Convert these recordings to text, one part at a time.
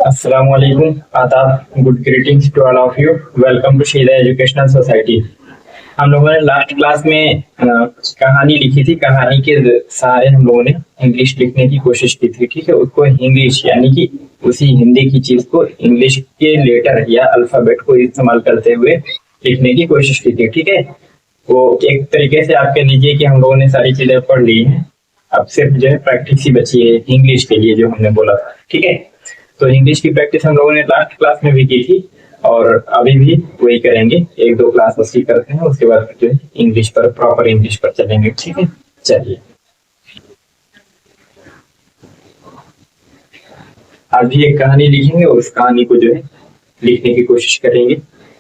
अस्सलाम वालेकुम, आदाब, good greetings to all of you. Welcome to Sheela educational society. हम लोगों ने लास्ट क्लास में कहानी लिखी थी। कहानी के सहारे हम लोगों ने इंग्लिश लिखने की कोशिश की थी। ठीक है, उसको इंग्लिश यानी कि उसी हिंदी की चीज को इंग्लिश के लेटर या अल्फाबेट को इस्तेमाल करते हुए लिखने की कोशिश की थी। ठीक है, वो एक तरीके से आपके लीजिए कि हम लोगों ने सारी चीजें पढ़ ली हैं। अब सिर्फ जो है प्रैक्टिस ही बची है इंग्लिश के लिए जो हमने बोला था। ठीक है, तो इंग्लिश की प्रैक्टिस हम लोगों ने लास्ट क्लास में भी की थी और अभी भी वही करेंगे। एक दो क्लास बस करते हैं, उसके बाद जो है इंग्लिश पर, प्रॉपर इंग्लिश पर चलेंगे। ठीक है, चलिए। आज भी एक कहानी लिखेंगे और उस कहानी को जो है लिखने की कोशिश करेंगे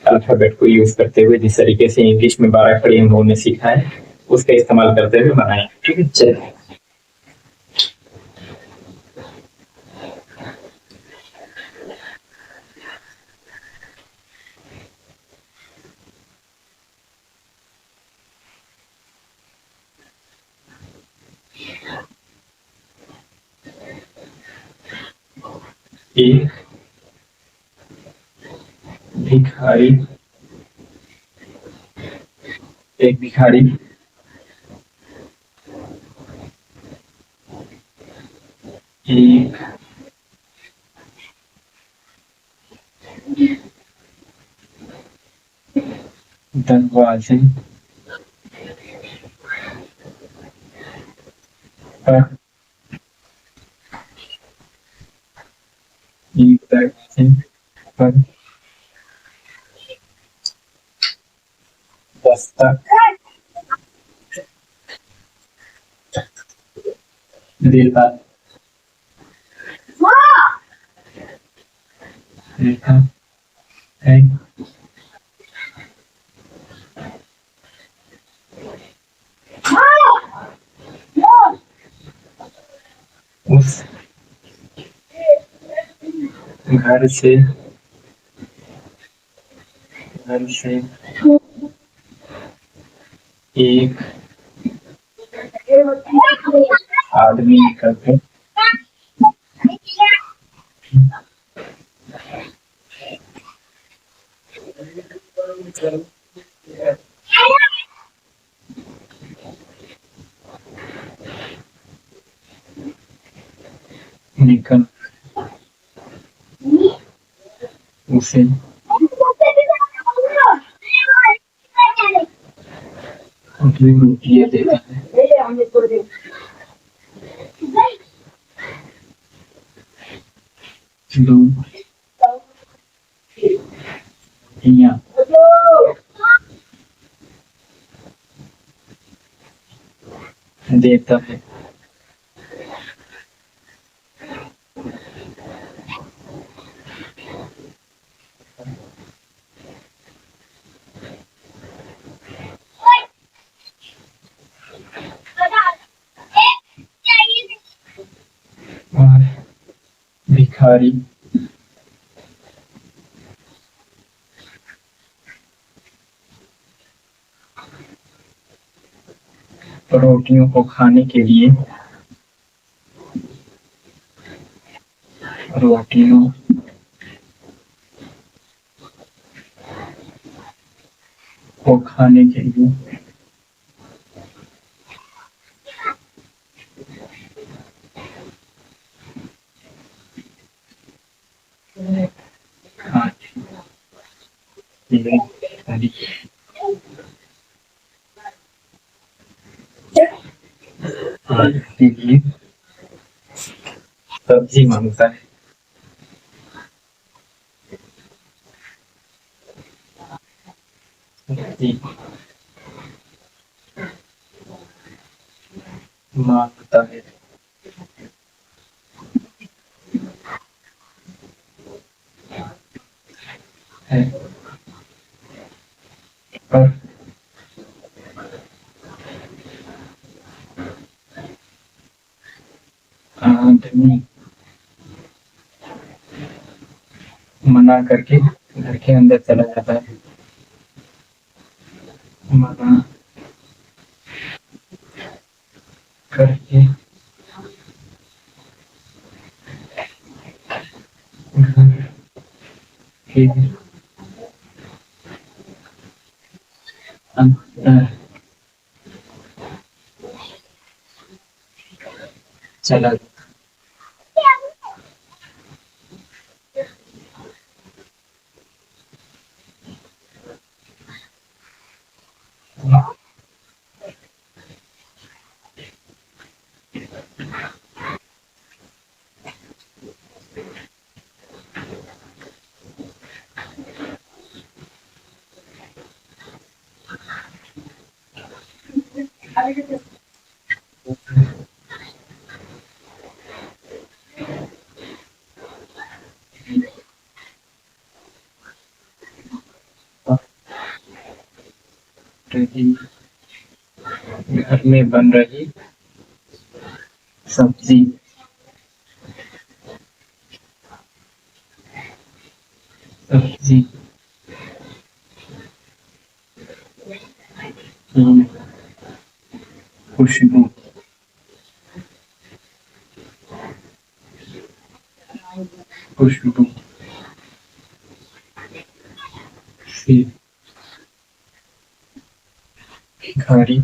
अल्फाबेट को यूज करते हुए। जिस तरीके से इंग्लिश में 12 खड़ी हम लोगों ने सीखा है उसका इस्तेमाल करते हुए बनाएंगे। ठीक है, चलिए। एक भिखारी, एक भिखारी एक दरवाजे पर, एक दरवाजे पर दस्तक देता देता है। उस घर से घर से एक आदमी निकलकर निकल उसे दो रोटियां देता है। दो रोटियां देता है। और भिखारी रोटियों को खाने के लिए रोटियों को खाने के लिए खाने के लिए खाने के लिए सब्जी मांगता है। सब्जी मांगता है पर आदमी मना करके घर के अंदर चला जाता है। मना करके ठीक है। अंतर चला रही, घर में बन रही सब्जी, सब्जी की खुशबू, खुशबू से भिखारी,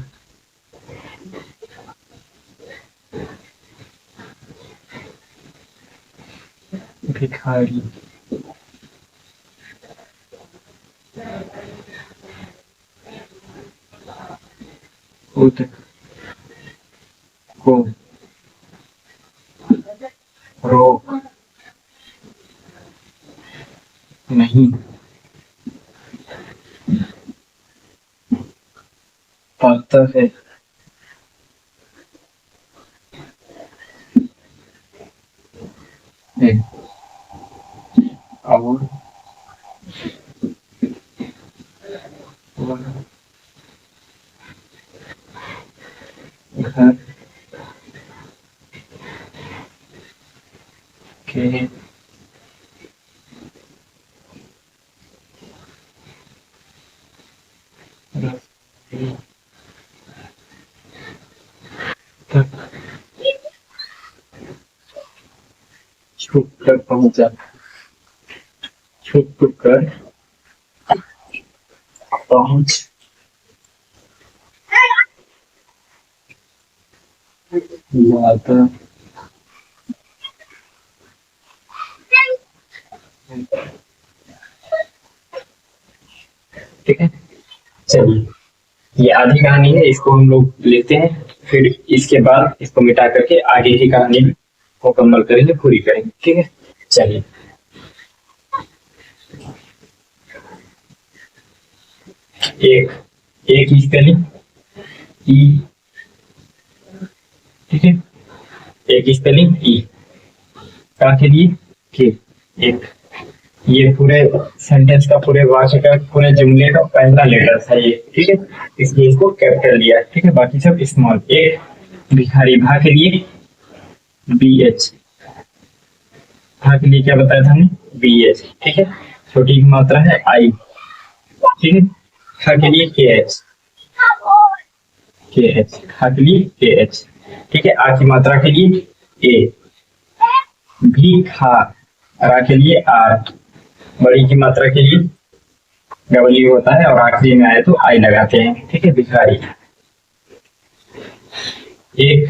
भिखारी खुद को रोक नहीं पाता है, है। और वह घर के रास्ते तक छुप कर पहुंचा, छुप कर पहुंच जाता है। ठीक है, चलिए ये आधी कहानी है, इसको हम लोग लेते हैं, फिर इसके बाद इसको मिटा करके आगे की कहानी मुकम्मल करेंगे, पूरी करेंगे। ठीक है, चलिए। एक, एक की स्पेलिंग ई, ठीक है, एक की स्पेलिंग ई, का के लिए के, एक, ये पूरे सेंटेंस का, पूरे वाक्य का, पूरे जुमले का पहला लेटर था ये। ठीक है, इसलिए इसको कैपिटल लिया। ठीक है, बाकी सब स्मॉल। एक भिखारी, भा के लिए बी एच, भा के लिए क्या बताया था हमने, बी एच। ठीक है, छोटी की मात्रा है आई। ठीक है, खा के लिए के एच, के एच, खा के लिए के एच। ठीक है, आ की मात्रा के लिए ए, भी खा, रा के लिए आर, बड़ी की मात्रा के लिए डबल होता है और आखिरी में आए तो आई लगाते हैं। ठीक है, भिखारी। एक,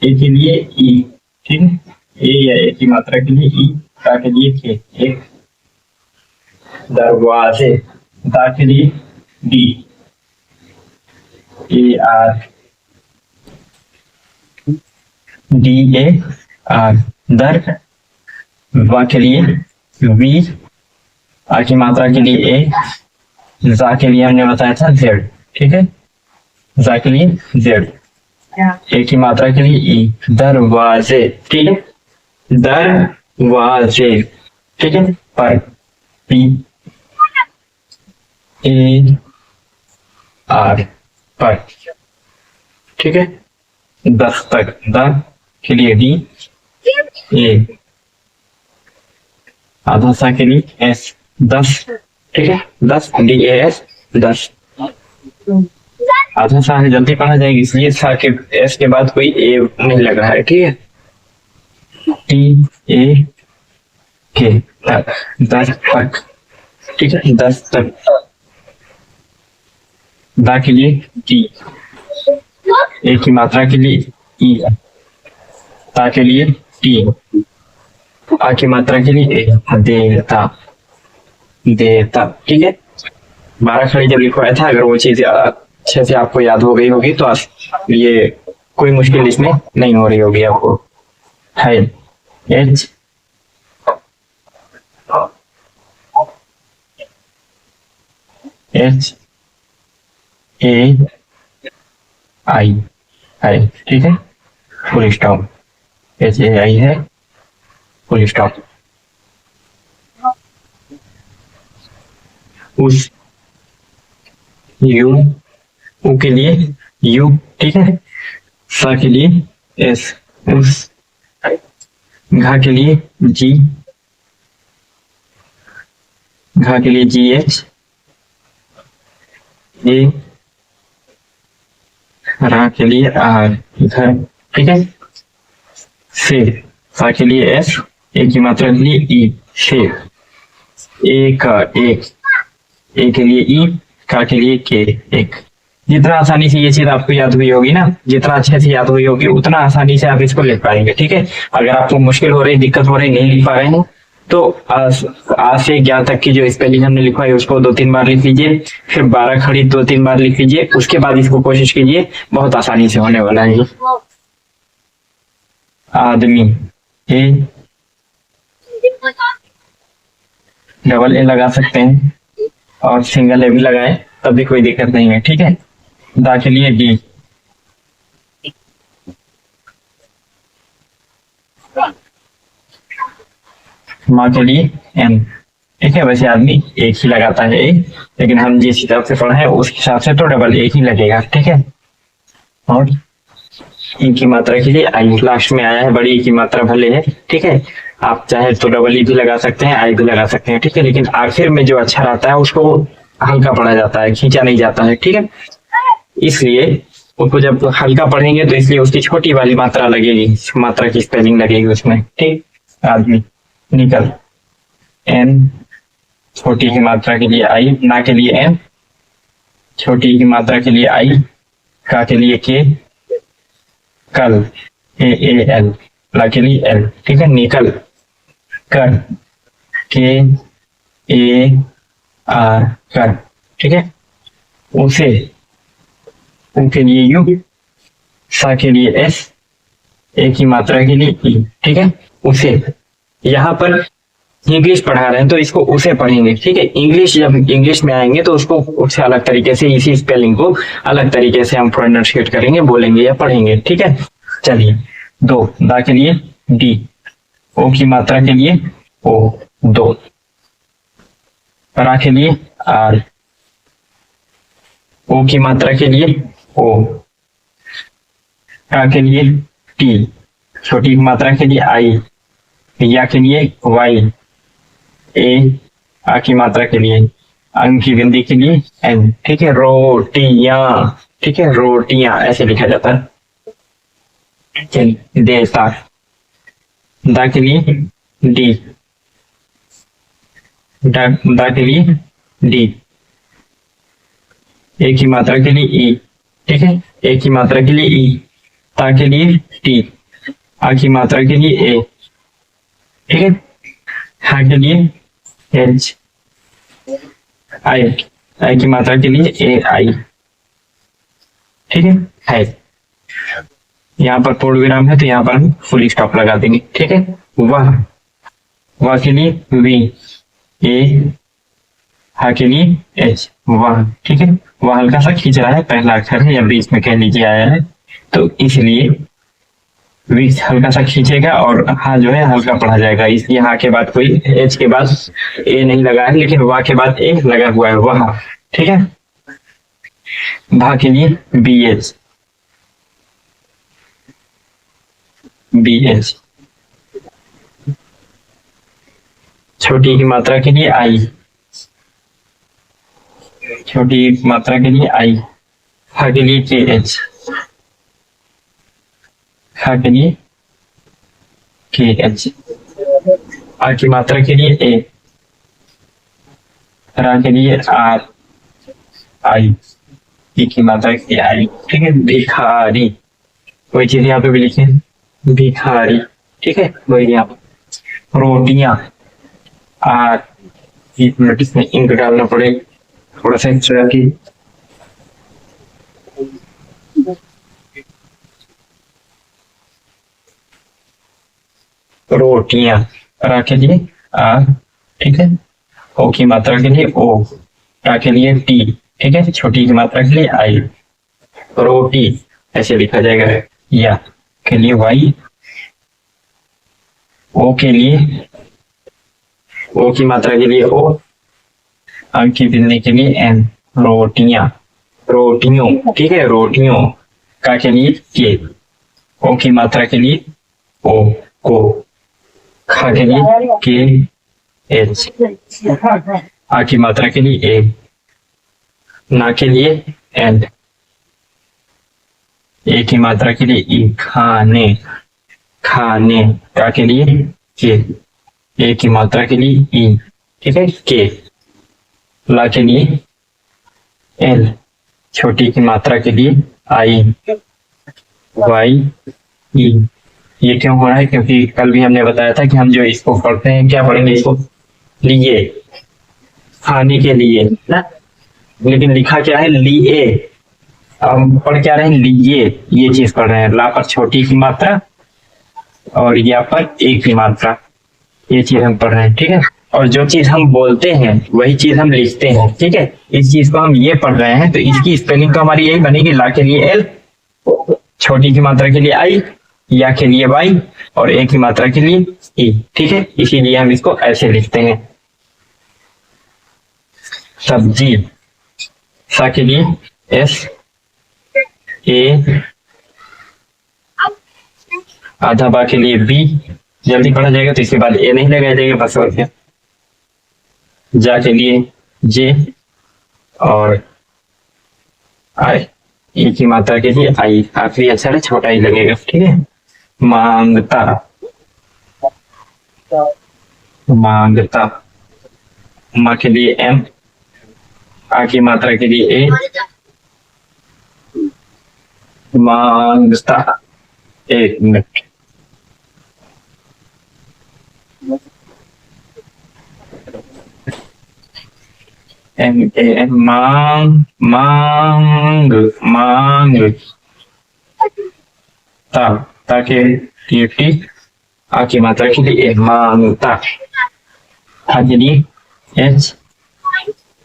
ए के लिए ई, ठीक है, ए या ए की मात्रा के लिए ई, का के लिए के, एक दरवाजे, दा के लिए D, A R, D A R, दर, वा के लिए वी, आ की मात्रा के लिए ए, जा के लिए हमने बताया था जेड। ठीक है, जा के लिए जेड, ए की मात्रा के लिए ई, दरवाजे। ठीक है, दरवाजे। ठीक है, पर, पी ए आर, पर। ठीक है, दस्तक, द के लिए डी, ए, आधा सा के लिए एस, दस। ठीक है, दस, डी ए एस, दस। आधा सा है, जल्दी पढ़ा जाएगी, इसलिए सा के एस के बाद कोई ए नहीं लग रहा है। ठीक है, टी ए के तक, 10 तक, ठीक है, 10 तक। दा के लिए टी, ए की मात्रा के लिए ई, ता के लिए टी, आ की मात्रा के लिए ए, देता, देता, ठीक है। 12 खड़ी जब लिखवाया था, अगर वो चीज अच्छे से आपको याद हो गई होगी तो ये कोई मुश्किल इसमें नहीं हो रही होगी आपको। है एच एच ए आई, है, ठीक है, फुल स्टॉप, एच ए आई है, फुल स्टॉप। उस, यू, ऊ के लिए यू, ठीक है, सा के लिए एस, उस, घा के लिए जी, घा के लिए जी एच, ए, रा के लिए आर, घर, ठीक है, से, सा के लिए एस, ए की मात्रा के लिए ई, से, ए का एक, ए के लिए ई, का के लिए के, एक। जितना आसानी से ये चीज आपको याद हुई होगी ना, जितना अच्छे से याद हुई होगी उतना आसानी से आप इसको लिख पाएंगे, ठीक है। अगर आपको मुश्किल हो रही, दिक्कत हो रही, नहीं लिख पा रहे हैं तो आज से 11 तक की जो स्पेलिंग हमने लिखवाई उसको 2-3 बार लिख लीजिए, फिर 12 खड़ी 2-3 बार लिख लीजिए, उसके बाद इसको कोशिश कीजिए, बहुत आसानी से होने वाला है। आदमी, ए, डबल ए लगा सकते हैं और सिंगल ए भी लगाए तब भी कोई दिक्कत नहीं है, ठीक है। दा के लिए डी, माँ के लिए एम, ठीक है। वैसे आदमी एक ही लगाता है ए, लेकिन हम जिस हिसाब से पढ़े हैं उस हिसाब से तो डबल एक ही लगेगा, ठीक है। और ई की मात्रा के लिए आई लास्ट में आया है, बड़ी ई की मात्रा भले है, ठीक है। आप चाहे तो डबल ई भी लगा सकते हैं, आई भी लगा सकते हैं, ठीक है, लेकिन आखिर में जो अक्षर आता है उसको हल्का पढ़ा जाता है, खींचा नहीं जाता है, ठीक है। इसलिए उसको जब हल्का पढ़ेंगे तो इसलिए उसकी छोटी वाली मात्रा लगेगी, मात्रा की स्पेलिंग लगेगी उसमें, ठीक। आदमी, निकल, एन, छोटी की मात्रा के लिए आई, ना के लिए एम, छोटी की मात्रा के लिए आई, का के लिए के, कल, ए ए एल, ला के लिए एल, ठीक है। निकल, कर, के ए आर, कर, ठीक है। उसे, उनके लिए यू, सा के लिए एस, ए की मात्रा के लिए ई, ठीक है। उसे, यहाँ पर इंग्लिश पढ़ा रहे हैं तो इसको उसे पढ़ेंगे, ठीक है। इंग्लिश जब इंग्लिश में आएंगे तो उसको उससे अलग तरीके से, इसी स्पेलिंग को अलग तरीके से हम प्रोनाउंसिएट करेंगे, बोलेंगे या पढ़ेंगे, ठीक है। चलिए, दो, दा के लिए डी, ओ की मात्रा के लिए ओ, दो, रा के लिए आर, ओ की मात्रा के लिए ओ, का के लिए टी, छोटी की मात्रा के लिए आई, या के लिए वाई, ए, आ की मात्रा के लिए, अंग की गिनती के लिए एन, ठीक है। रोटियां, ठीक है, रोटियां ऐसे लिखा जाता है। चलिए, देता, दा के लिए डी, दा के लिए डी, ए की मात्रा के लिए ई, ठीक है, ए की मात्रा के लिए ई, ता के लिए टी, आ की मात्रा के लिए ए, ठीक है। हा के लिए एच, आई, आई की मात्रा के लिए ए आई, ठीक है। यहाँ पर पूर्ण विराम है तो यहाँ पर हम फुल स्टॉप लगा देंगे, ठीक है। वह के लिए वी, ए, हा के लिए एच, वह, ठीक है। वह हल्का सा खींच रहा है, पहला अक्षर है या बीच में कह लीजिए आया है, तो इसलिए वी हल्का सा खींचेगा और हा जो है हल्का पढ़ा जाएगा, इसलिए हा के बाद कोई एच के बाद ए नहीं लगा है, लेकिन वाह के बाद ए लगा हुआ है, वह, ठीक है। भा के लिए बी एच, बी एच, छोटी की मात्रा के लिए आई, छोटी मात्रा के लिए आई, हा के लिए के एच, हा के लिए के एच। आ की मात्रा के लिए ए, रा के लिए आर आई, ई की मात्रा के लिए आई। ठीक है, भिखारी, वही चीज यहाँ पे भी लिखे भिखारी। ठीक है, वही यहाँ पे रोटियां, आर, 1 मिनट इसमें इंक डालना पड़ेगा थोड़ा सा एक्स्ट्रा की। रोटियां, रा के लिए आर, ठीक है, ओ की मात्रा के लिए ओ, रा के लिए टी, ठीक है, छोटी की मात्रा के लिए आई, रोटी ऐसे लिखा जाएगा। या के लिए वाई, ओ के लिए, ओ की मात्रा के लिए ओ, अंक की गिनने के लिए एन, रोटियां, रोटियों, ठीक है, रोटियों, का के लिए के, ओ की मात्रा के लिए ओ, को, खा के लिए के एच, आ की मात्रा के लिए ए, ना के लिए एन, ए की मात्रा के लिए ई, खाने, खाने, का के लिए के, ए की मात्रा के लिए ई, ठीक है, के, ला के लिए एल, छोटी की मात्रा के लिए आई, वाई, ई। ये क्यों हो रहा है? क्योंकि कल भी हमने बताया था कि हम जो इसको पढ़ते हैं, क्या पढ़ेंगे इसको, लिए, खाने के लिए ना, लेकिन लिखा क्या है, लिए। हम पढ़ क्या रहे हैं, लिए, ये चीज पढ़ रहे हैं। ला पर छोटी की मात्रा और या पर एक की मात्रा, ये चीज हम पढ़ रहे हैं, ठीक है। और जो चीज हम बोलते हैं वही चीज हम लिखते हैं, ठीक है। इस चीज को हम ये पढ़ रहे हैं तो इसकी स्पेलिंग तो हमारी यही बनेगी, ला के लिए एल, छोटी की मात्रा के लिए आई, या के लिए वाई और ए की मात्रा के लिए ई, ठीक है। इसीलिए हम इसको ऐसे लिखते हैं। सब्जी, सा के लिए एस, ए, आधा बा के लिए बी, जल्दी पढ़ा जाएगा तो इसके बाद ए नहीं लगाया जाएगा, बस और क्या। जा के लिए जे और आई, ई की मात्रा के लिए आई, काफी अच्छा है, छोटा ही लगेगा, ठीक है। मांगता, मांगता, मा के लिए एम, आ की मात्रा के लिए ए, मांगता। 1 मिनट, एम ए एन, मांग, मांग, मांग, ता के लिए टी, आ की मात्रा के लिए ए, मांगता। आ के लिए एच,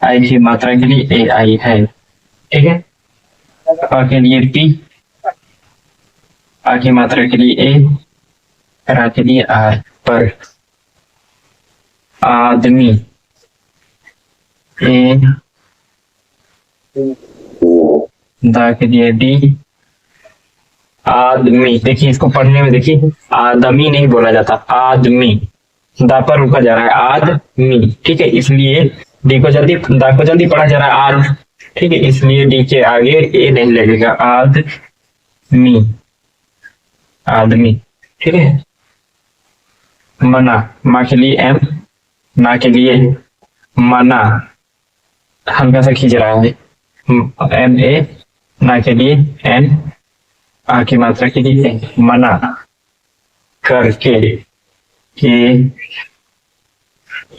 आई की मात्रा के लिए ए आई है, ठीक है। आ के लिए पी, आ की मात्रा के लिए ए, रा के लिए आर, पर, आदमी, ए, दा के लिए डी, आदमी। देखिए इसको पढ़ने में, देखिए आदमी नहीं बोला जाता, आदमी, दा पर रुका जा रहा है, आदमी, ठीक है। इसलिए डी को जल्दी, दा को जल्दी पढ़ा जा रहा है, आद, ठीक है, इसलिए डी के आगे ए नहीं लगेगा, आदमी, आदमी, ठीक है। मना, माँ के लिए एम, ना के लिए मना, हल्का सा खींच रहा है, एम ए, ना के लिए एन, आ की मात्रा के लिए मना, करके, के,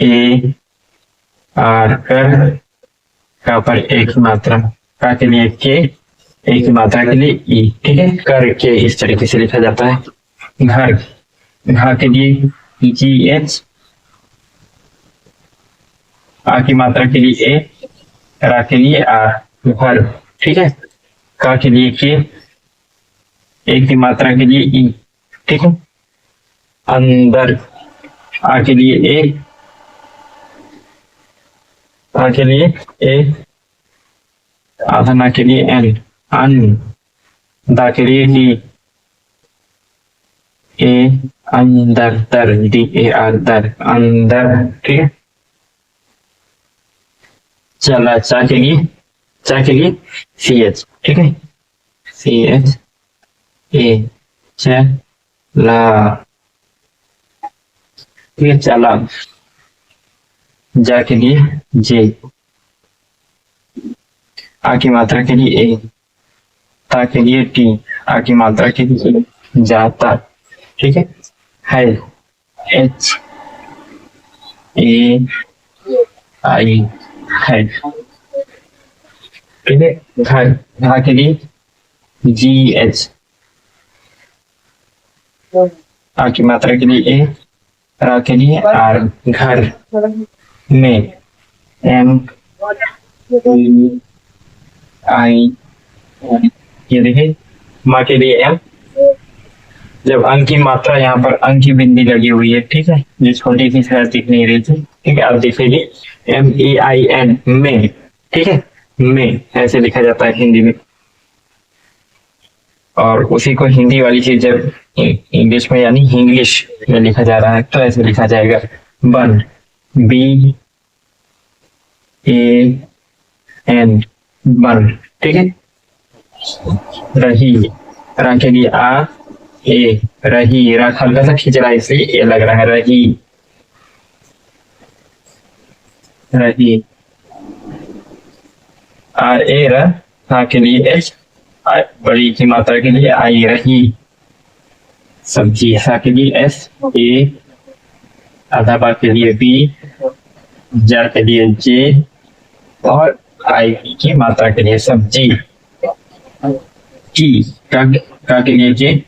ए, आर, कर, का पर एक की मात्रा, का के लिए के, एक की मात्रा के लिए ई, ठीक है। करके इस तरीके से लिखा जाता है। घर, घा के लिए जी एच, आ की मात्रा के लिए ए, रा के लिए आर, घर, ठीक है। का के लिए के, एक की मात्रा के लिए ई, ठीक है। अंदर, आ के लिए ए, आ के लिए ए, आधा ना के लिए एन, अन, दा के लिए डी, ए, अंदर, दर, डी ए आर, दर, अंदर, ठीक है। चला, चा के लिए सी एच, ठीक है, सी एच ए, चला, फिर चला, जा के लिए जे, आ की मात्रा के लिए ए, ता के लिए टी, आ की मात्रा के लिए जाता। ठीक है, एच ए आई है। ठीक है, घर, घा के लिए जी एच, आ की मात्रा के लिए ए, रा के लिए आर, घर में, एम आई, ये देखिए, माँ के लिए एम, जब अंक की मात्रा यहाँ पर अंक की बिंदी लगी हुई है, ठीक है, जो छोटी सी शायद दिख नहीं रही थी, ठीक है, आप देखिए MEIN में, ठीक है, में ऐसे लिखा जाता है हिंदी में। और उसी को हिंदी वाली चीज जब इंग्लिश में यानी इंग्लिश में लिखा जा रहा है तो ऐसे लिखा जाएगा, बन, BAN, बन। ठीक है, रही, रा के लिए आ ए, रही, रा हल्का सा खींच रहा है इसलिए ए लग रहा है, रही, रही, आर ए, रा के लिए एच, बड़ी की मात्रा के लिए आई, रही, सब्जी, सा के लिए एस ए, आधा बा के लिए बी, जा के लिए जे, और आई की मात्रा के लिए सब्जी, की, का के लिए जे,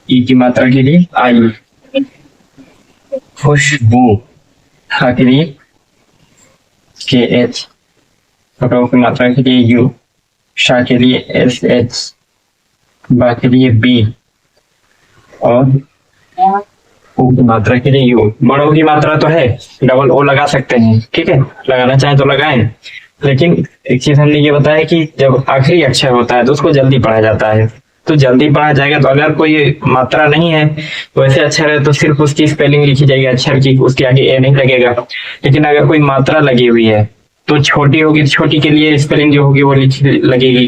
ई की मात्रा के लिए आई, खुशबू, खा के लिए के एच, छोटा की मात्रा के लिए यू, शा के लिए एस एच, बा के लिए बी, और ओ की मात्रा के लिए यू। बड़ों की मात्रा तो है, डबल ओ लगा सकते हैं, ठीक है, लगाना चाहे तो लगाएं, लेकिन एक चीज हमने ये बताया कि जब आखिरी अक्षर होता है तो उसको जल्दी पढ़ा जाता है, तो जल्दी पढ़ा जाएगा। तो अगर कोई मात्रा नहीं है वैसे अक्षर है तो सिर्फ उसकी स्पेलिंग लिखी जाएगी अक्षर की, उसके आगे ए नहीं लगेगा। लेकिन अगर कोई मात्रा लगी हुई है तो छोटी होगी, छोटी के लिए स्पेलिंग जो होगी वो लगेगी।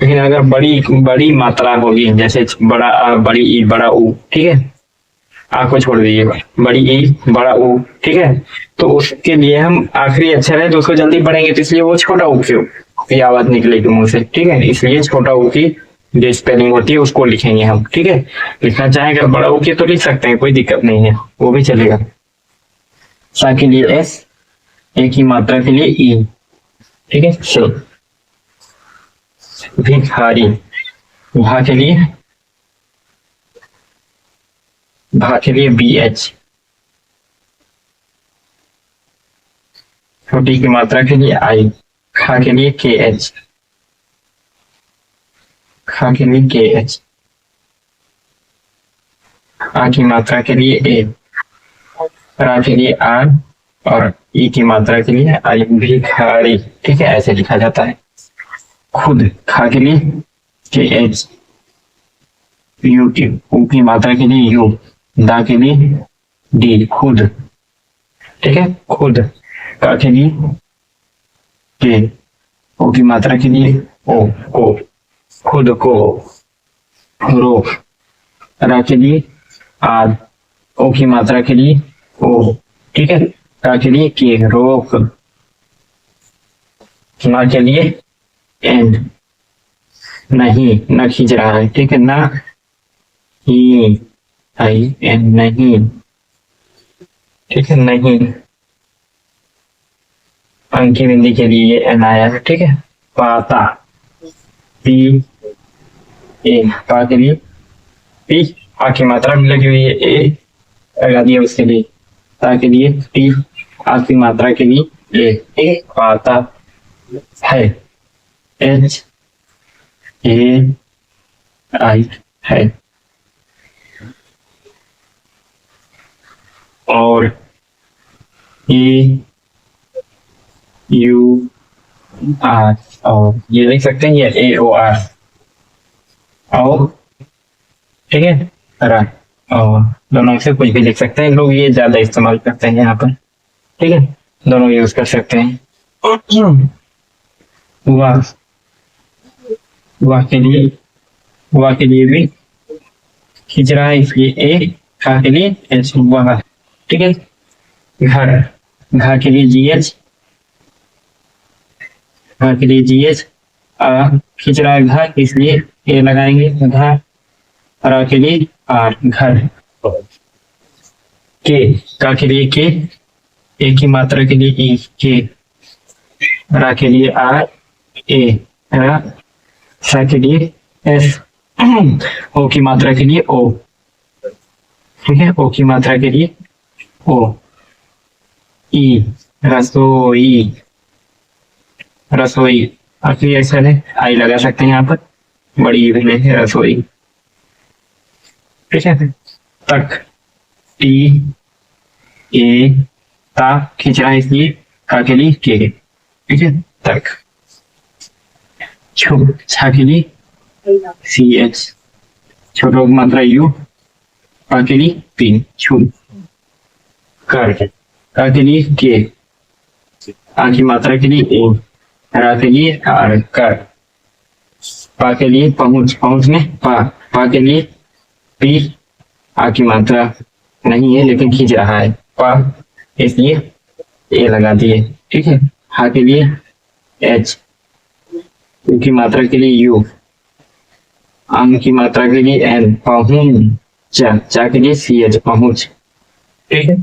लेकिन अगर बड़ी बड़ी मात्रा होगी, जैसे बड़ा आ, बड़ी ई, बड़ा ऊ, ठीक है, आ को छोड़ दीजिए, बड़ी ई, बड़ा ऊ, ठीक है, तो उसके लिए हम आखिरी अक्षर है तो उसको जल्दी पढ़ेंगे, तो इसलिए वो छोटा ऊ की आवाज निकलेगी मुंह से, ठीक है, इसलिए छोटा ऊ की जो स्पेलिंग होती है उसको लिखेंगे हम, ठीक है। लिखना चाहें अगर बड़ा ऊ की तो लिख सकते हैं, कोई दिक्कत नहीं है, वो भी चलेगा। सा के लिए एस, ए की मात्रा के लिए ई, ठीक है, से, भिखारी, भा के लिए बी एच, छोटी की मात्रा के लिए आई, खा के लिए के एच, खा के लिए के एच, आ की मात्रा के लिए ए, रा के लिए आर, और ई की मात्रा के लिए आई, भिखारी, ठीक है, ऐसे लिखा जाता है। खुद, खा के लिए के एच, यू की, ऊ की मात्रा के लिए यू, दा के लिए डी, खुद, ठीक है, खुद, का के लिए के, ओ की मात्रा के लिए ओ, को, खुद को, रोक, रा के लिए आर, ओ की मात्रा के लिए ओ, ठीक है, का के लिए के, रोक, ना के लिए एंड, नहीं, न खींच रहा है, ठीक है, ना ही, आई एन, नहीं, ठीक है, नहीं, अंक की बिंदी के लिए एन आया है, ठीक है। पाता, पी ए, पा के लिए पी, आ की मात्रा भी लगी हुई है, ए लगा दिया उसके लिए, ता के लिए टी, आ की मात्रा के लिए ए, पाता है, एच ए आई है, और ए यू आर, और ये लिख सकते हैं, ये ए ओ आर, और ठीक है, रा, और दोनों से कुछ भी लिख सकते हैं लोग, ये ज्यादा इस्तेमाल करते हैं यहाँ पर, ठीक है, दोनों यूज कर सकते हैं। वाह, वाह के लिए भी खींच रहा है इसलिए ए, खा के लिए एच, वाह, ठीक है। घर, घर के लिए GH, घर के लिए GH, खींच रहा है घर इसलिए ए लगाएंगे घर, र के लिए आर घर, के, का के लिए के, ए की मात्रा के लिए ई के, रा के लिए आर ए, रा, सा के लिए एस, ओ की मात्रा के लिए ओ, ठीक है, ओ की मात्रा के लिए ओ, ई, रसोई, रसोई, आखिरी अक्षर है आई लगा सकते हैं यहाँ पर, बड़ी इवेंट है रसोई, ठीक है। तक, टी, ए, ता खींच रहा है इसलिए का के लिए के, ठीक है, तक। छू, छा के लिए CH, छोटो की मात्रा यू, का के लिए पी, छू। कर, का के लिए के, आ की मात्रा के लिए ए, रा के लिए आर कर, पा के लिए पहुंच, पहुंच में पा, पा के लिए पी, आ की मात्रा नहीं है लेकिन खींच रहा है पा, इसलिए ए लगा दिए, ठीक है। हा के लिए एच, यू की मात्रा के लिए यू, आम की मात्रा के लिए एन, पहुंच, चा के लिए CH पहुंच, ठीक है।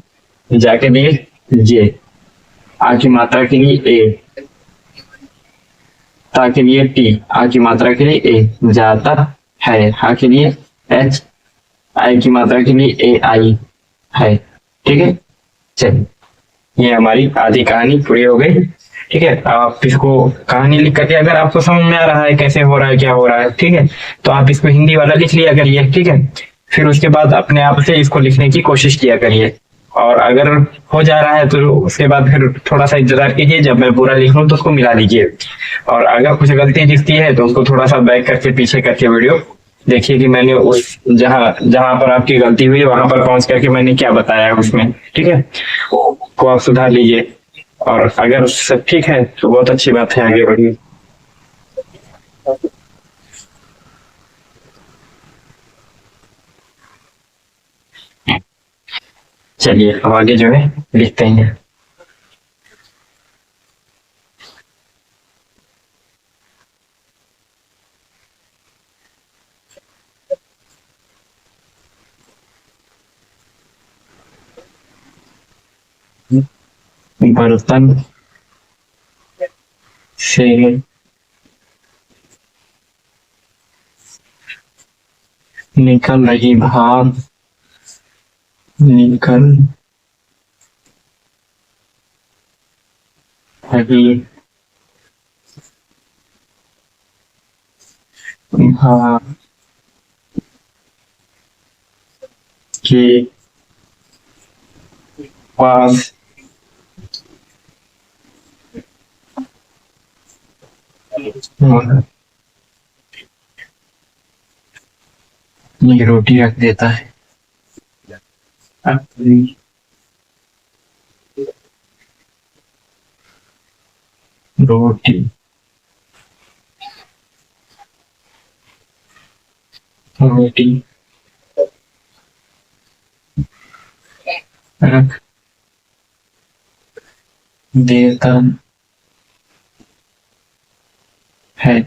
जा के लिए जे, आ की मात्रा के लिए ए, ता के लिए टी, आ की मात्रा के लिए ए, जाता है, हा के लिए एच, आई की मात्रा के लिए ए आई है, ठीक है। चलिए ये हमारी आधी कहानी पूरी हो गई, ठीक है। आप इसको कहानी लिख करके अगर आपको समझ में आ रहा है कैसे हो रहा है क्या हो रहा है, ठीक है, तो आप इसको हिंदी वाला लिख लिया करिए, ठीक है। फिर उसके बाद अपने आप से इसको लिखने की कोशिश किया करिए, और अगर हो जा रहा है तो उसके बाद फिर थोड़ा सा इंतजार कीजिए, जब मैं पूरा लिख लूँ तो उसको मिला लीजिए, और अगर कुछ गलती दिखती है तो उसको थोड़ा सा बैक करके पीछे करके वीडियो देखिए कि मैंने उस जहाँ जहाँ पर आपकी गलती हुई वहां पर पहुंच करके मैंने क्या बताया है उसमें, ठीक है, को आप सुधार लीजिए, और अगर सब ठीक है तो बहुत अच्छी बात है, आगे बढ़िए। चलिए अब आगे जो है लिखते हैं। बर्तन से निकल रही भाप, निकल रही भाप के पास ये रोटी रख देता है, अपनी रोटी रोटी रख देता है,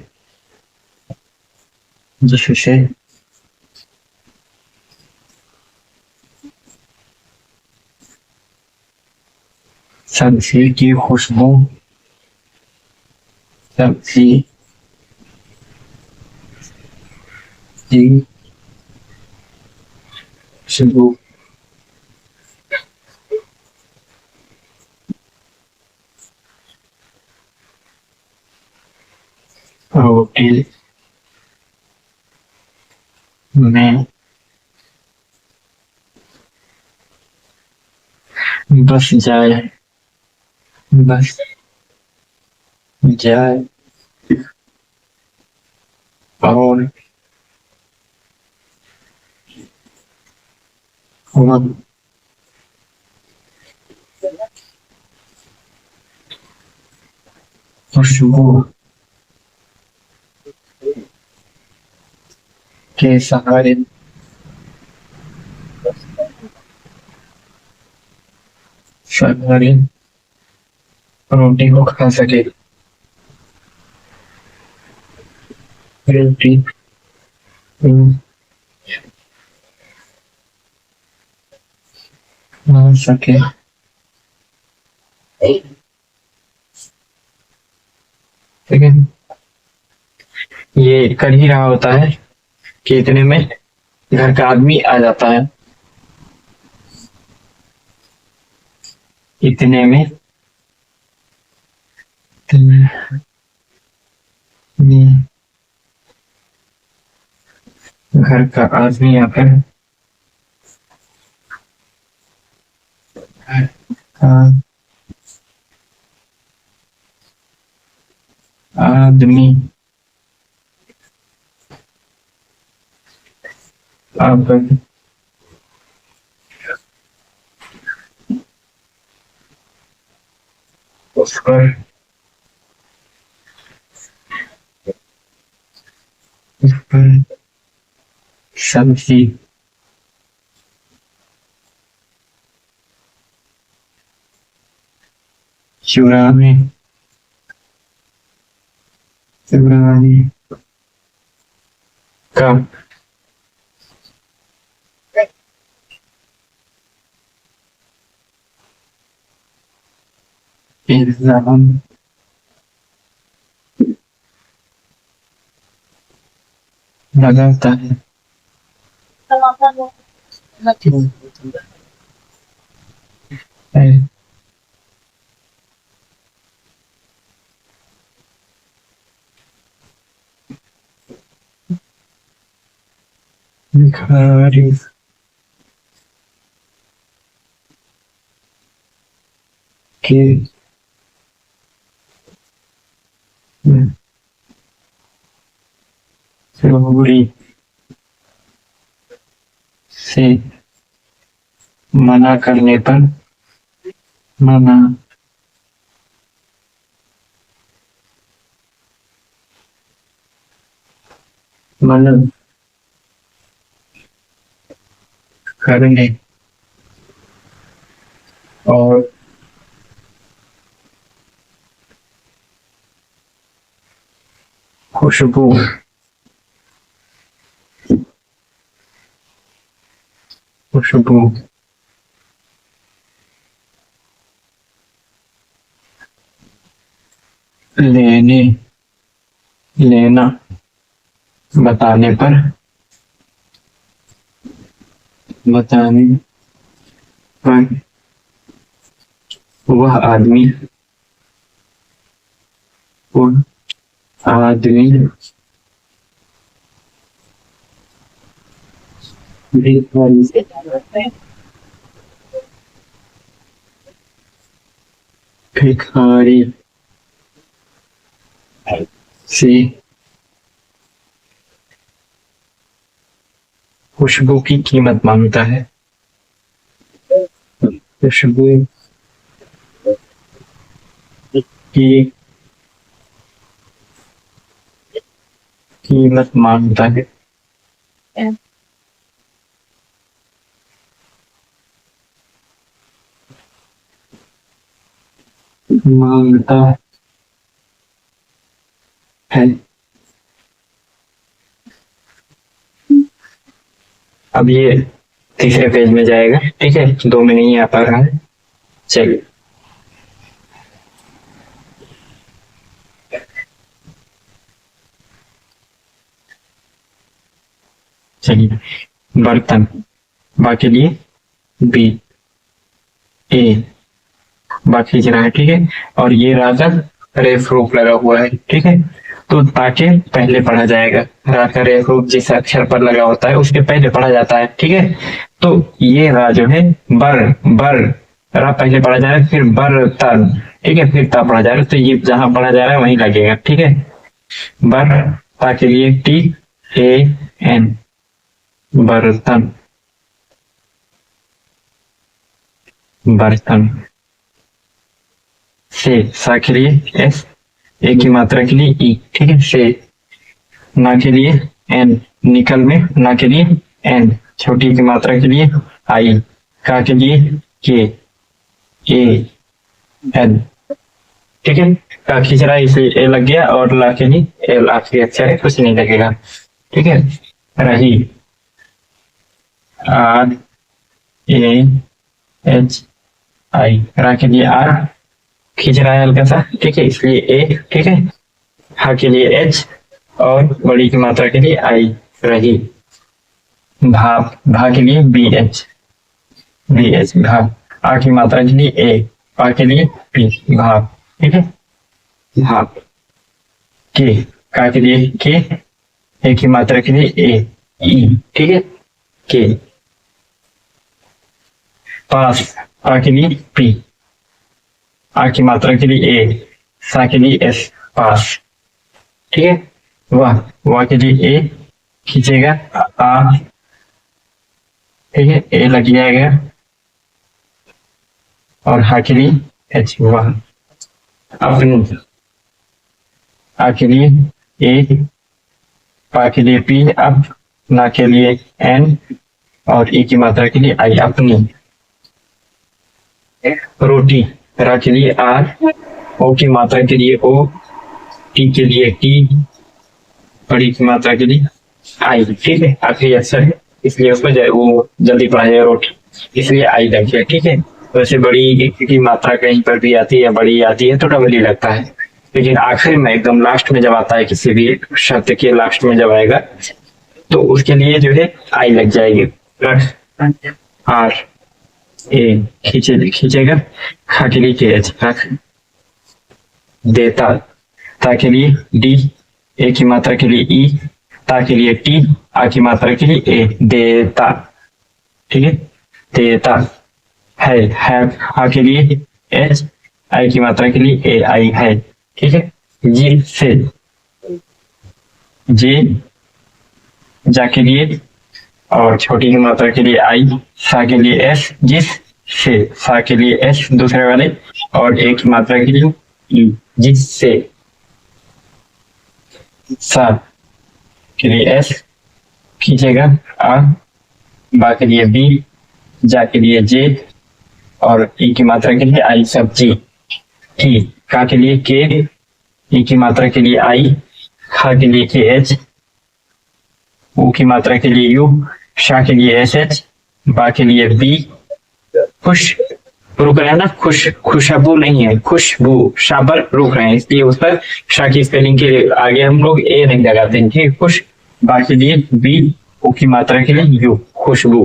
जिससे सब्जी की खुशबू, सब्जी की खुशबू रोटी में बस जाए, बस जाए, और खुशबू के सहारे शाकाहारी रोटी को खा सके। रोटी को खा सके। ठीक है, ये कर ही रहा होता है कि इतने में घर का आदमी आ जाता है। इतने में घर का आदमी आकर आदमी आकर उस पर सब्जी चुराने का इल्जाम लगाता है। भिखारी के चोरी से मना करने पर मना करने और खुशबू लेना बताने पर वह आदमी भिखारी से खुशबू की कीमत मांगता है। खुशबू की कीमत मांगता है। मांगता है। अब ये तीसरे पेज में जाएगा। ठीक है, 2 में नहीं आ पा रहा है। चलिए बर्तन बाकी लिए बी ए बाकी लिख रहा है। ठीक है, और ये राजन रेफ रूप लगा हुआ है। ठीक है, तो ताके पहले पढ़ा जाएगा। रा का रेफ रूप जिस अक्षर पर लगा होता है उसके पहले पढ़ा जाता है। ठीक है, तो ये रा जो है बर रा पहले पढ़ा जाएगा, फिर बर्तन। ठीक है, फिर ता पढ़ा जाएगा। तो ये जहां पढ़ा जा रहा है वहीं लगेगा। ठीक है, बर ता के लिए टी ए एन बर्तन से सा के लिए एस, ए की मात्रा के लिए ई। ठीक है, से ना के लिए एन, निकल में ना के लिए एन, छोटी की मात्रा के लिए आई, का के लिए के, ए एन, ठीक है। का खींच रहा है इसलिए ए लग गया, और ला के नहीं, एल आखिरी अक्षर है, कुछ नहीं लगेगा, ठीक है। रही, आर ए एच आई, रा के लिए आर, खींच रहा है हल्का सा, ठीक है, इसलिए ए, ठीक है। हा के लिए एच, और बड़ी की मात्रा के लिए आई, रही। भा, भा के लिए बी एच, भाग। आ की मात्रा के लिए ए, पा के लिए पी, भाग, ठीक है, भाग। के, का के लिए के, ए की मात्रा के लिए ए, ई, ठीक है, के। पास, आ के लिए पी, आ की मात्रा के लिए ए, सा के लिए एस, पास, ठीक है। वाह के लिए ए, खींचेगा आ, ठीक है, ए लग जाएगा, और हा के लिए एच, वाह। अपनी, आ के लिए ए, पा के लिए पी, अब ना के लिए एन, और ई की मात्रा के लिए आई, अपनी। रोटी, रा के लिए आर, ओ की मात्रा के लिए ओ, टी के लिए टी, बड़ी की मात्रा के लिए आई, ठीक है। आखिरी अक्षर है इसलिए उसमें वो जल्दी पढ़ा जाए, रोटी, इसलिए आई लग गया, ठीक है। वैसे बड़ी की मात्रा कहीं पर भी आती है, बड़ी आती है तो डबल ही लगता है, लेकिन आखिर में एकदम लास्ट में जब आता है, किसी भी शब्द के लास्ट में जब आएगा तो उसके लिए जो है आई लग जाएगी। आर ए, खींचेगा, खा के लिए के एच, देता, ता के लिए डी, ए की मात्रा के लिए ई, ता के लिए टी, आ की मात्रा के लिए ए, देता, ठीक है, देता। है, आ के लिए एच, आई की मात्रा के लिए ए, आई, है, ठीक है। जी से, जे, जा के लिए, और छोटी की मात्रा के लिए आई, सा के लिए एस, जिस से, सा के लिए एस दूसरे वाले, और एक की मात्रा के लिए ई, जिससे। सा के लिए एस, खींचेगा आ, बा के लिए बी, जा के लिए जे, और ई की मात्रा के लिए आई, सब्जी। टी, का के लिए के, ई की मात्रा के लिए आई, खा के लिए के एच, ऊ की मात्रा के लिए यू, शा के लिए एस एच, बा के लिए बी। खुश, रुक रहे हैं ना, खुशबू नहीं है, खुशबू, शा पर रुक रहे हैं, इसलिए उस पर शा की स्पेलिंग के आगे हम लोग ए नहीं लगाते हैं, ठीक है। खुश, बा के लिए बी, ऊ की मात्रा के लिए यू, खुशबू।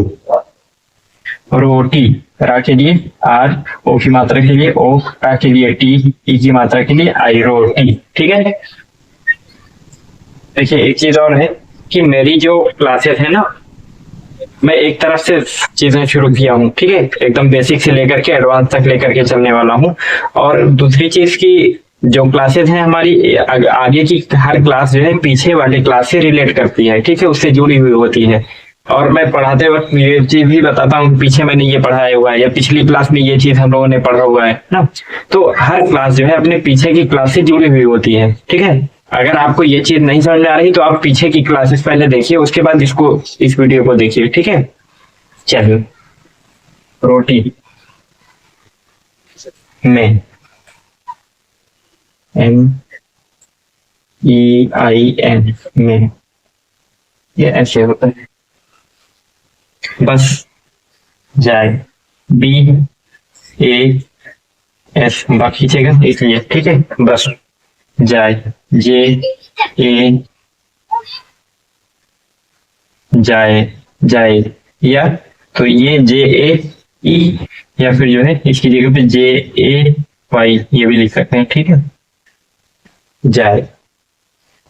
रोटी, रा के लिए आर, ओ की मात्रा के लिए ओ, टा के लिए टी, ई की मात्रा के लिए आई, रोटी, ठीक है। देखिए एक चीज और है कि मेरी जो क्लासेस है ना, मैं एक तरफ से चीजें शुरू किया हूँ, ठीक है, एकदम बेसिक से लेकर के एडवांस तक लेकर के चलने वाला हूँ। और दूसरी चीज की जो क्लासेस हैं हमारी, आगे की हर क्लास जो है पीछे वाली क्लास से रिलेट करती है, ठीक है, उससे जुड़ी हुई होती है। और मैं पढ़ाते वक्त ये चीज भी बताता हूँ, पीछे मैंने ये पढ़ाया हुआ है, या पिछली क्लास में ये चीज हम लोगों ने पढ़ा हुआ है ना। तो हर क्लास जो है अपने पीछे की क्लास से जुड़ी हुई होती है, ठीक है। अगर आपको ये चीज नहीं समझ में आ रही तो आप पीछे की क्लासेस पहले देखिए, उसके बाद इस वीडियो को देखिए, ठीक है। चलिए, रोटी में, MEIN, में, ये ऐसे होता है। बस, जाए, BAS, बाकी खींचेगा इसलिए, ठीक है। बस जाए, JA, जाए, या तो ये JAE, या फिर जो है इसकी जगह पे JAY ये भी लिख सकते हैं, ठीक है। जाए,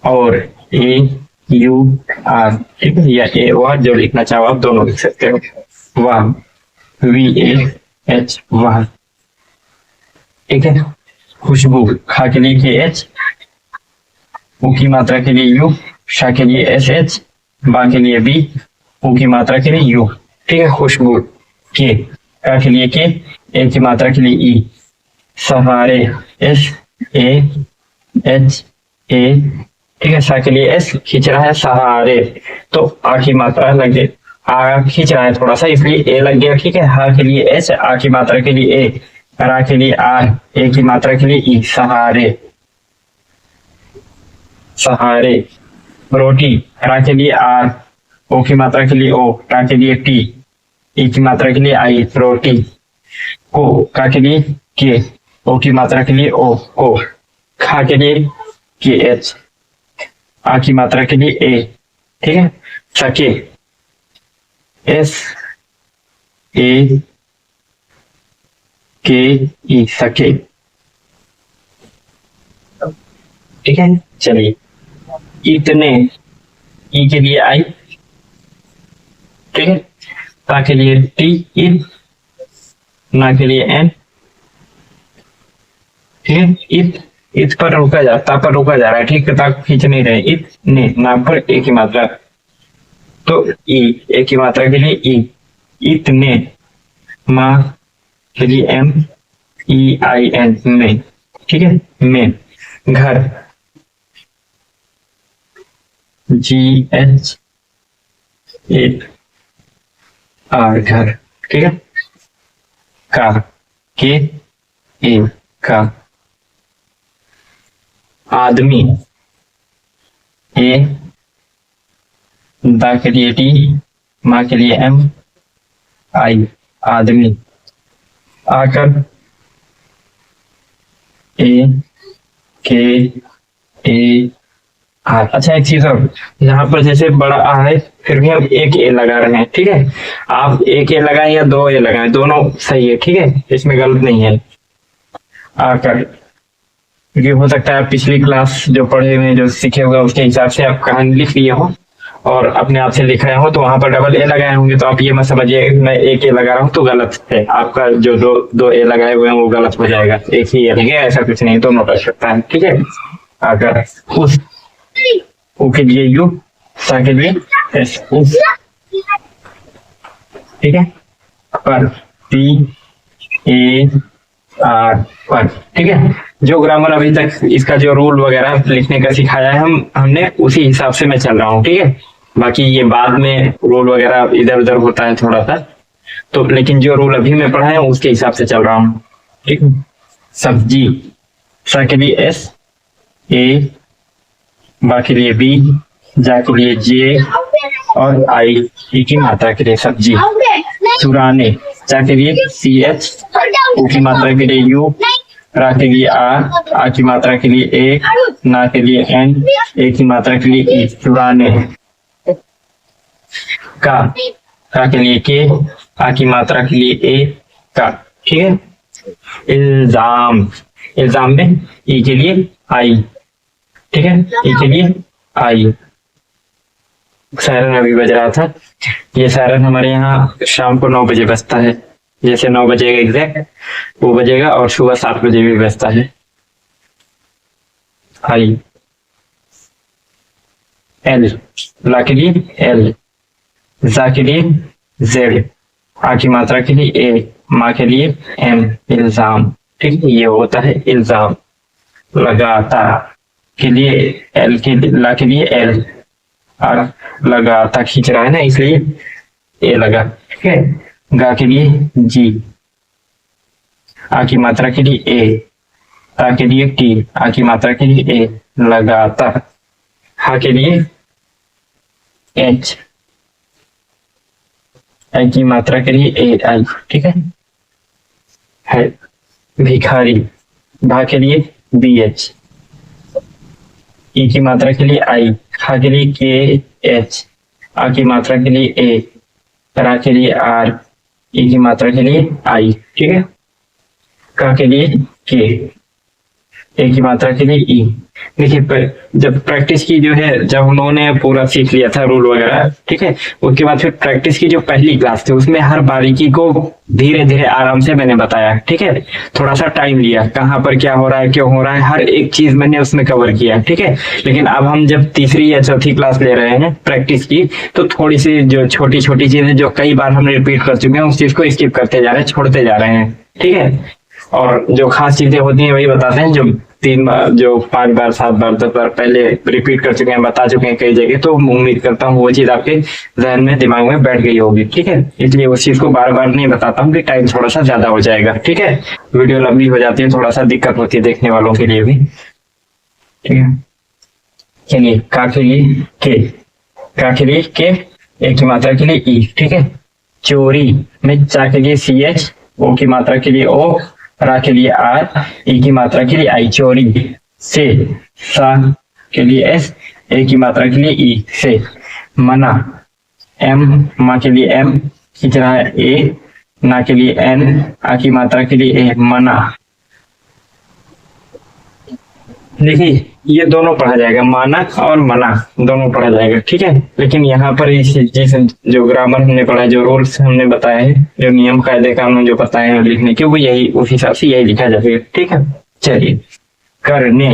और AUR, ठीक है, या AOR जो लिखना चाहो आप दोनों लिख सकते हो। वाह, VAH, वाह, ठीक है। खुशबू, खा के लिए KH, ऊ की मात्रा के लिए U, शा के लिए SH, बा के लिए B, ऊ की मात्रा के लिए U, ठीक है। खुशबू, के, का के लिए के, ए की मात्रा के लिए E, सहारे, SAHA, ठीक है। सा के लिए S, खींच रहा है सहारे, तो आ की मात्रा लगे, आ खींच रहा है थोड़ा सा इसलिए ए लग गया, ठीक है। हा के लिए एच, आ की मात्रा के लिए ए, रा के लिए आर, ए की मात्रा के लिए ई, सहारे, सहारे। रोटी, रा के लिए आर, ओ की मात्रा के लिए ओ, टा के लिए टी, ई की मात्रा के लिए आई, रोटी। को, का के लिए के, ओ की मात्रा के लिए ओ, को। खा के लिए के एच, आ की मात्रा के लिए ए, ठीक है। सके, एस ए के ई, सके, ठीक है। चलिए, इतने, ई के लिए आई, ठीक है। ता के लिए टी, इन, ना के लिए एन, ठीक है। इत पर रुका जा, ता पर रुका जा रहा है, ठीक है, ता खींच नहीं रहे। इत ने, ना पर ए की मात्रा, तो ई, ए की मात्रा के लिए ई, इतने। माँ के लिए एम, ई आई एन, में, ठीक है। में, घर, जी एच ए आर, घर, ठीक है। का, के ए, का। आदमी, ए, दा के लिए टी, माँ के लिए एम, आई, आदमी। आकर, ए के ए आर। अच्छा, एक चीज और, यहाँ पर जैसे बड़ा आ है, फिर भी हम एक ए लगा रहे हैं, ठीक है। आप एक ए लगाएं या दो ए लगाएं, दोनों सही है, ठीक है, इसमें गलत नहीं है। आकर, क्योंकि हो सकता है आप पिछली क्लास जो पढ़े हुए जो सीखे हुए उसके हिसाब से आप कहानी लिख लिए हो और अपने आप से लिख रहे हो, तो वहां पर डबल ए लगाए होंगे, तो आप ये मत समझिए मैं एक ए लगा रहा हूँ तो गलत है। आपका जो दो ए लगाए हुए हैं वो गलत हो जाएगा, एक ही ए लगेगा, ऐसा कुछ नहीं, दोनों कर सकता है, ठीक है। अगर उस, ऊ के लिए यू, सा के लिए एस, उस, ठीक है। पर, पी ए आर, पर, ठीक है। जो ग्रामर अभी तक इसका जो रूल वगैरह लिखने का सिखाया है हमने उसी हिसाब से मैं चल रहा हूँ, ठीक है। बाकी ये बाद में रूल वगैरह इधर उधर होता है थोड़ा सा, तो लेकिन जो रूल अभी मैं पढ़ा है उसके हिसाब से चल रहा हूँ, ठीक है। सब्जी, सा के लिए एस, ए, बा के लिए बी, जा के लिए जे और आई, ई की मात्रा के लिए सब्जी। चुराने, चा के लिए सी एच, ऊ की मात्रा के लिए यू, रा के लिए आर, आ की मात्रा के लिए ए, ना के लिए एन, ए की मात्रा के लिए ई, चुराने। का के लिए के, आ की मात्रा के लिए ए, का, ठीक है। इल्जाम, इल्जाम में ई के लिए आई, ठीक है, ई के लिए आई। सायरन अभी बज रहा था, ये सायरन हमारे यहाँ शाम को 9 बजे बजता है, जैसे 9 बजेगा एग्जैक्ट वो बजेगा, और सुबह 7 बजे भी बजता है। आई, एल, ला के लिए एल, जा के लिए जेड, आ की मात्रा के लिए ए, माँ के लिए एम, इल्जाम, ठीक है। ये होता है इल्जाम। लगाता के लिए एल के, ला के लिए एल, और लगाता खींच रहा है ना इसलिए ए लगा, ठीक है। गा के लिए जी, आ की मात्रा के लिए ए, ता के लिए टी, आ की मात्रा के लिए ए, लगाता। हा के लिए एच, आई की मात्रा के लिए ए आई, ठीक है। भिखारी, भा के लिए बी एच, ई की मात्रा के लिए आई, खा के लिए के एच, आ की मात्रा के लिए ए, रा के लिए आर, ई की मात्रा के लिए आई, ठीक है। का के लिए के, ए की मात्रा के लिए ई। देखिए जब प्रैक्टिस की जो है, जब हम लोगों ने पूरा सीख लिया था रूल वगैरह, ठीक है, उसके बाद फिर प्रैक्टिस की जो पहली क्लास थी उसमें हर बारीकी को धीरे धीरे आराम से मैंने बताया, ठीक है। थोड़ा सा टाइम लिया, कहाँ पर क्या हो रहा है, क्यों हो रहा है, हर एक चीज मैंने उसमें कवर किया, ठीक है। लेकिन अब हम जब तीसरी या चौथी क्लास ले रहे हैं प्रैक्टिस की, तो थोड़ी सी जो छोटी छोटी चीजें जो कई बार हमने रिपीट कर चुके हैं उस चीज को स्किप करते जा रहे हैं, छोड़ते जा रहे हैं, ठीक है। और जो खास चीजें होती हैं वही बताते हैं जो तीन बार, जो 5 बार 7 बार 10 बार पहले रिपीट कर चुके हैं, बता चुके हैं कई जगह, तो उम्मीद करता हूँ वो चीज आपके जहन में दिमाग में बैठ गई होगी। ठीक है, इसलिए उस चीज को बार बार नहीं बताता हूँ कि टाइम थोड़ा सा ज्यादा हो जाएगा। ठीक है, वीडियो लंबी हो जाती है, थोड़ा सा दिक्कत होती है देखने वालों के लिए भी। ठीक है, चलिए का के लिए के, का के लिए के, एक की मात्रा के लिए ई। ठीक है, चोरी में चा के लिए सी एच, ओ की मात्रा के लिए ओ, रा के लिए आर, ई की मात्रा के लिए आई, चोरी से। सा के लिए एस, ए की मात्रा के लिए ई, से। मना, एम, मा के लिए एम, खींच रहा है ए, ना के लिए एन, आ की मात्रा के लिए ए, मना। देखिए ये दोनों पढ़ा जाएगा, मानक और मना दोनों पढ़ा जाएगा। ठीक है, लेकिन यहाँ पर इस जिस जो ग्रामर हमने पढ़ा है, जो रूल्स हमने बताए हैं, जो नियम कायदे कानून जो बताए हैं लिखने के, वो यही उस हिसाब से यही लिखा जाएगा। ठीक है, चलिए करने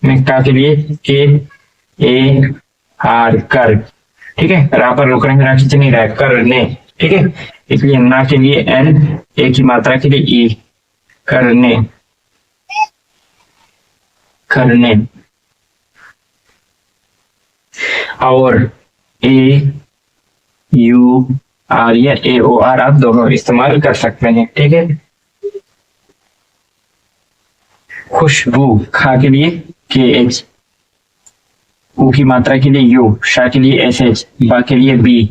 में का के लिए के, ए, आर, कर। ठीक है, रा पर रुक रहे हैं, रा खींच नहीं रहा है, करने। ठीक है, इसलिए ना के लिए एन, ए की मात्रा के लिए ई, करने, करने। और ए यू आर या ए ओ आर आप दोनों इस्तेमाल कर सकते हैं। ठीक है, खुशबू, खा के लिए के एच, ऊ की मात्रा के लिए यू, शा के लिए एस एच, बा के लिए बी,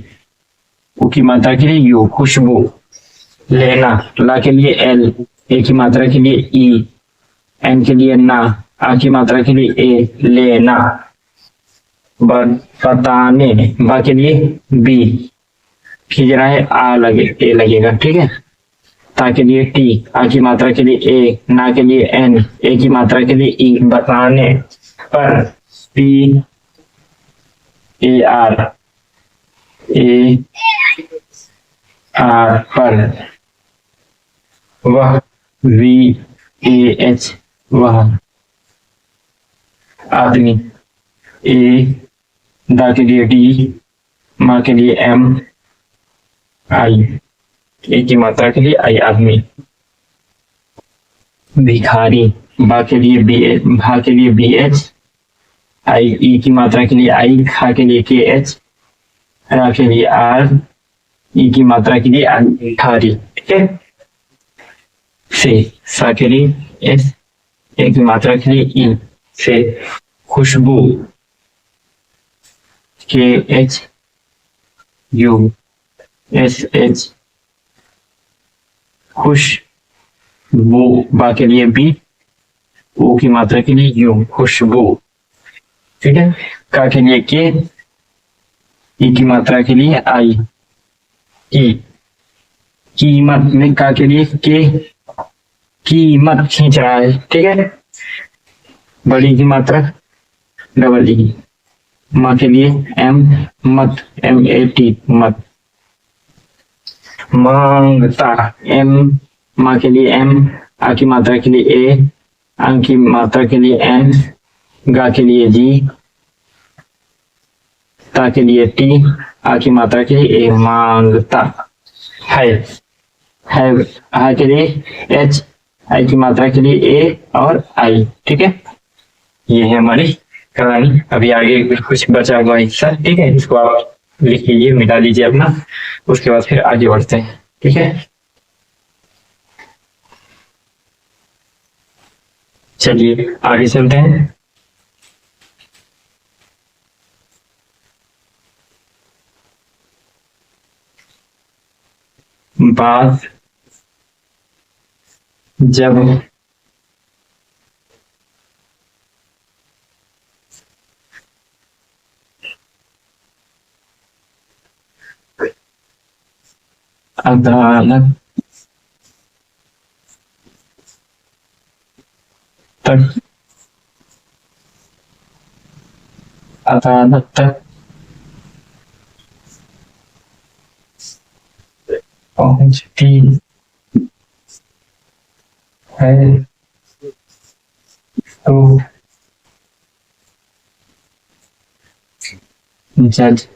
ऊ की मात्रा के लिए यू, खुशबू। लेना, ला के लिए एल, ए की मात्रा के लिए ई, एन के लिए ना, आ की मात्रा के लिए ए, लेना। बताने, बा के लिए बी, खींच रहा है आ लगे ए लगेगा। ठीक है, ता के लिए टी, आ की मात्रा के लिए ए, ना के लिए एन, ए की मात्रा के लिए ई, बताने। पर, P A R, A R पर। वह, वी ए एच, वह। आदमी, ए, दा के लिए डी, माँ के लिए एम, आई, ए की मात्रा के लिए आई, आदमी। भिखारी, बा के लिए बी, भा के लिए बी एच, आई, ई की मात्रा के लिए आई, खा के लिए के एच, रा के लिए आर, ई की मात्रा के लिए आई, भिखारी। ठीक है, से, सा के लिए एस, ए की मात्रा के लिए ई, से। खुशबू, के एच यू एस एच, खुश, बू, बा के लिए बी, ओ की मात्रा के लिए यू, खुशबू। ठीक है, का के लिए के, ई की मात्रा के लिए आई, की। कीमत में का के लिए के, कीमत खींच रहा है। ठीक है, बड़ी की मात्रा डबल ई, माँ के लिए एम, मत, एम ए टी, मत। मांगता, एम, माँ के लिए एम, आ की मात्रा के लिए ए, अंग की मात्रा के लिए एन, गा के लिए जी, ता के लिए टी, आ की मात्रा के लिए ए, मांगता है हा के लिए एच, आई की मात्रा के लिए ए और आई। ठीक है, ये है हमारी कहानी। अभी आगे कुछ बचा हुआ हिस्सा, ठीक है, इसको आप लिख लीजिए, मिटा लीजिए अपना, उसके बाद फिर आगे बढ़ते हैं। ठीक है, चलिए आगे चलते हैं। बात जब अदालत तक, अदालत तक पहुंचती है तो जज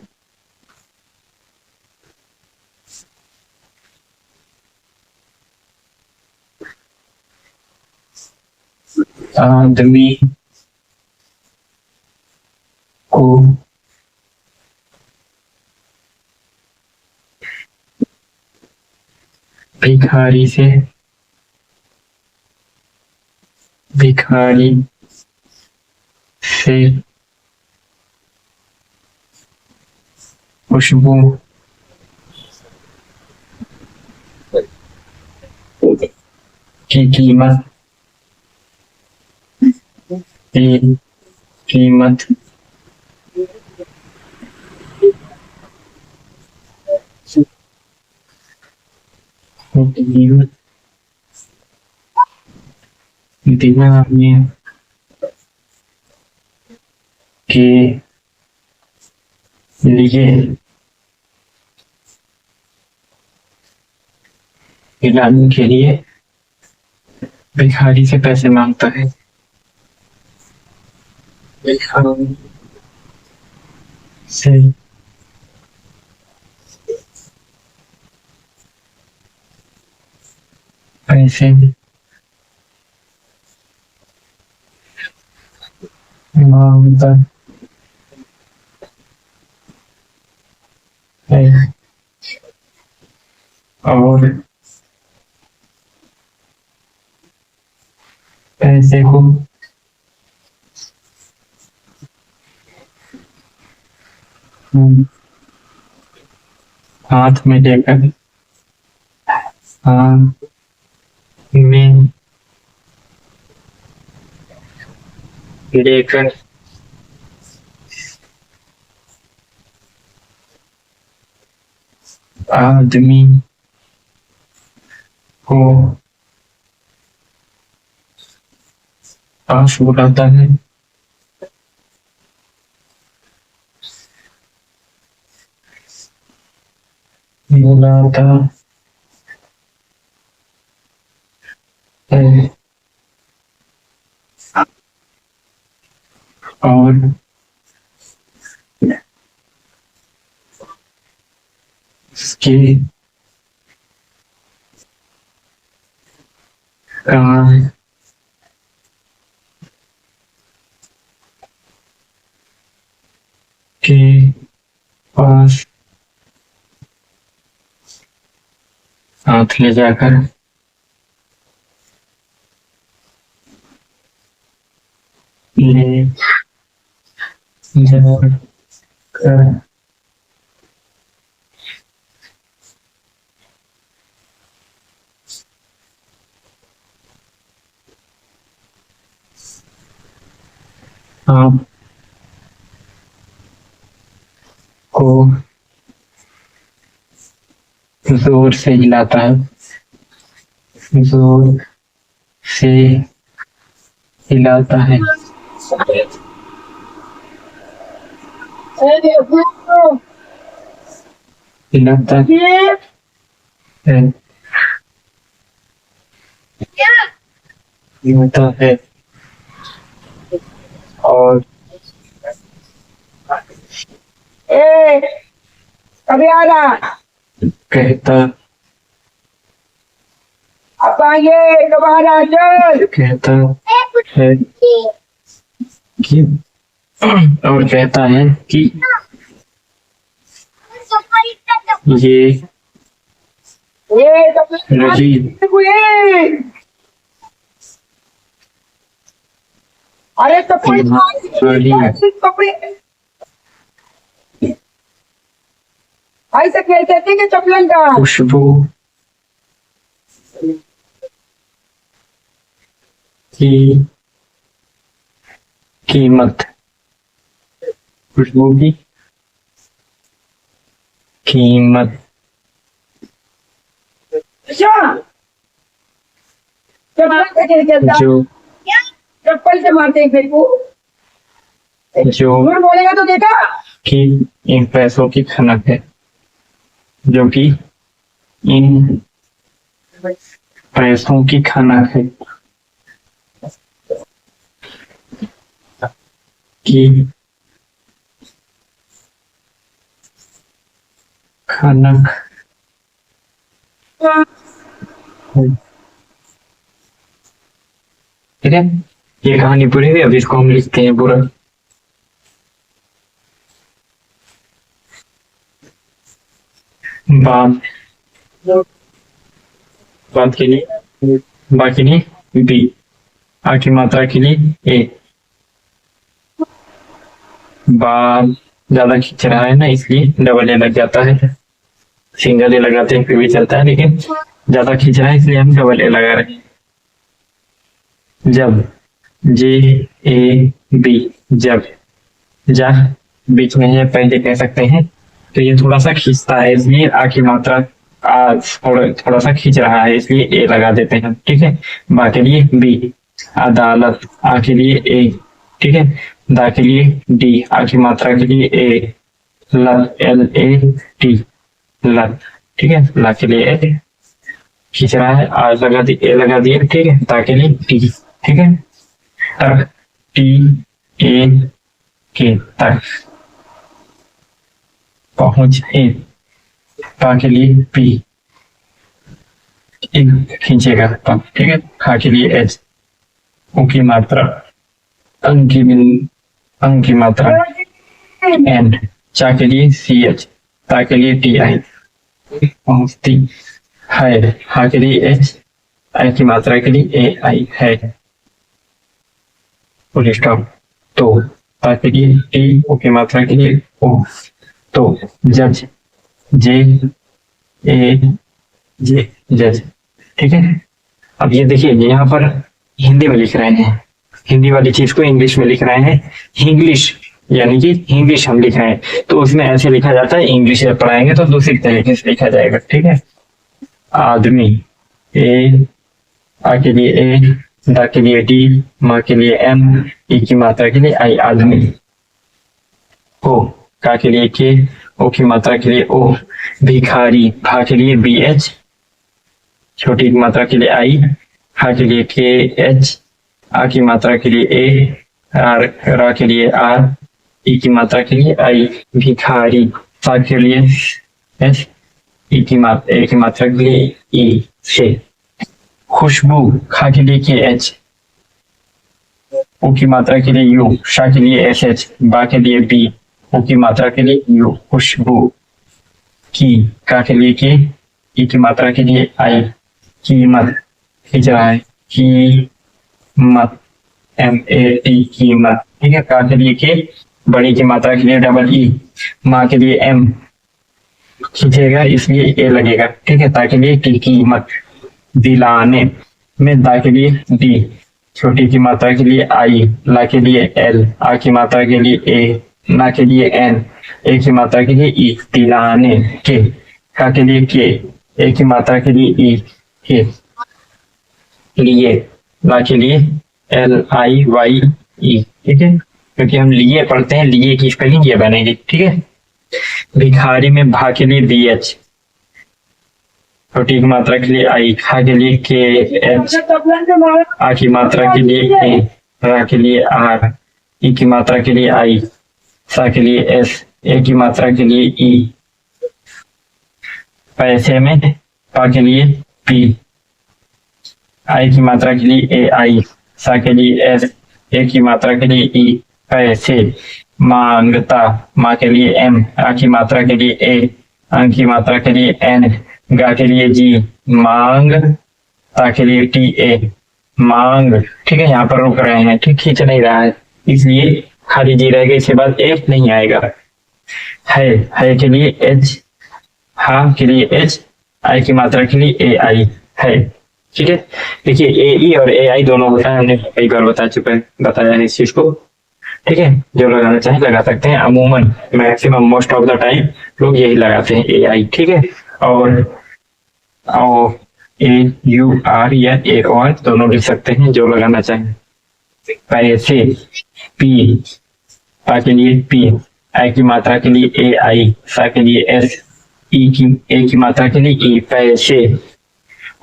आदमी को भिखारी से खुशबू की की कीमत दीवाने के लिए पिलाने के लिए भिखारी से पैसे मांगता है। भिखारी से पैसे मांगता है और पैसे को हाथ में लेकर हाथ में लेकर आदमी को पास बुलाता है। बुलाता है और उसके कान के पास हाथ ले जाकर ले जाकर आप को जोर से हिलाता है। जोर से हिलाता है। हिलाता है। हिलाता है और कभी आ रहा कहता अब आइए कब आ रहा चल कहता है कि और कहता है कि ये रही अरे तो कोई तुम्हारी ऐसे खेलते थे कि चपलन का खुशबू की कीमत। खुशबू की कीमत जो चप्पल से मारते हैं फिर को जो बोलेगा तो देखा कि इन पैसों की खनक है। जो कि इन पैसों की खनक है। की खनक ठीक है। ये कहानी पूरी हुई, अब इसको हम लिखते हैं पूरा। बात बात के लिए बा के लिए बी, आ की मात्रा के लिए ए। बात ज्यादा खींच रहा है ना, इसलिए डबल ए लग जाता है। सिंगल ए लगाते हैं फिर भी चलता है, लेकिन ज्यादा खींच रहा है इसलिए हम डबल ए लगा रहे हैं। जब जे ए बी, जब जा बीच में है पहले कह सकते हैं, तो ये थोड़ा सा खींचता है इसलिए आ की मात्रा आ थोड़ा सा खींच रहा है इसलिए ए लगा देते हैं। ठीक है, बा के लिए बी, अदालत आ के लिए ए। ठीक है, दा के लिए डी, आ की मात्रा के लिए ए, लत एल ए टी, लत। ठीक है, ला के लिए ए खींच रहा है, आ लगा दी ए लगा दिए। ठीक है, ता के लिए टी। ठीक है, तक टी ए के तक पहुंच ए, पा के लिए पी खींचेगा पा। ठीक है, खा के लिए एच, ऊ की मात्रा अंक की मात्रा एंड, चा के लिए सी एच, ता के लिए टी आई पहुंचती है, हा के लिए एच, आई की मात्रा के लिए ए आई है। Full stop. तो ता के लिए टी, ओ की मात्रा के लिए ओ। तो जज, जे ए जे, जज। ठीक है, अब ये देखिए यहाँ पर हिंदी में लिख रहे हैं, हिंदी वाली चीज को इंग्लिश में लिख रहे हैं। इंग्लिश यानी कि इंग्लिश हम लिख रहे हैं, तो उसमें ऐसे लिखा जाता है। इंग्लिश से पढ़ाएंगे तो दूसरी तरीके से लिखा जाएगा। ठीक है, आदमी ए, आ के लिए ए, दा के लिए डी, माँ के लिए एम, ई की मात्रा के लिए आई, आदमी। हो, का के लिए के, ओ की मात्रा के लिए ओ, भिखारी, भा के लिए बी एच, छोटी की मात्रा के लिए आई, हा के लिए के एच, आ की मात्रा के लिए ए, आर रा के लिए आर, ई की मात्रा के लिए आई, भिखारी। सा के लिए एच, ई की मात्रा ए की मात्रा के लिए ई से। खुशबू, खा के लिए के एच, ओ की मात्रा के लिए यू, शा के लिए एस एच, बा के लिए बी, ओ की मात्रा के लिए यू, खुशबू। की, का के लिए के, ई की मात्रा के लिए आई, कीमत खींच रहा है, कीमत एम ए टी, कीमत। ठीक है, का के लिए के, बड़ी की मात्रा के लिए डबल ई, माँ के लिए एम खींचेगा इसलिए ए लगेगा। ठीक है, ता के लिए की, कीमत। दिलाने में दा के लिए डी, छोटी की मात्रा के लिए आई, ला के लिए एल, आ की मात्रा के लिए ए, ना के लिए एन, ए की मात्रा के लिए ई, दिलाने के। का के लिए के, ए की मात्रा के लिए ई, के लिए, ला के लिए एल आई वाई ई। ठीक है, क्योंकि हम लिए पढ़ते हैं, लिए की स्पेलिंग ये बनेगी। ठीक है, भिखारी में भा के लिए बी एच, छोटी की मात्रा के लिए आई, खा के लिए के एच, आ की मात्रा के लिए ए, रा के लिए आर, ई की मात्रा के लिए आई, सा के लिए एस, ए की मात्रा के लिए ई। पैसे में पा के लिए पी, आई की मात्रा के लिए ए आई, सा के लिए एस, ए की मात्रा के लिए ई, पैसे। मांगता, माँ के लिए एम, आ की मात्रा के लिए ए, अं की मात्रा के लिए एन, गा के लिए जी, मांग, ता के लिए टी ए, मांग। ठीक है, यहाँ पर रुक रहे हैं, ठीक, खींच नहीं रहा है इसलिए खाली जी रहेगा, इसके बाद ए नहीं आएगा। है के लिए एच, हा के लिए एच, आई की मात्रा के लिए ए आई, है। ठीक है, देखिए ए ई और ए आई दोनों होता है, हमने कई बार बताया है इस चीज को। ठीक है, जो लगाना चाहे लगा सकते हैं। अमूमन maximum most of the time लोग यही लगाते हैं, ए आई। ठीक है, और ए यू आर या ए और दोनों लिख सकते हैं, जो लगाना चाहें। पैसे, पी, पा के लिए पी, आई की मात्रा के लिए ए आई, सा के लिए एस, ई की ए की मात्रा के लिए ई, पैसे।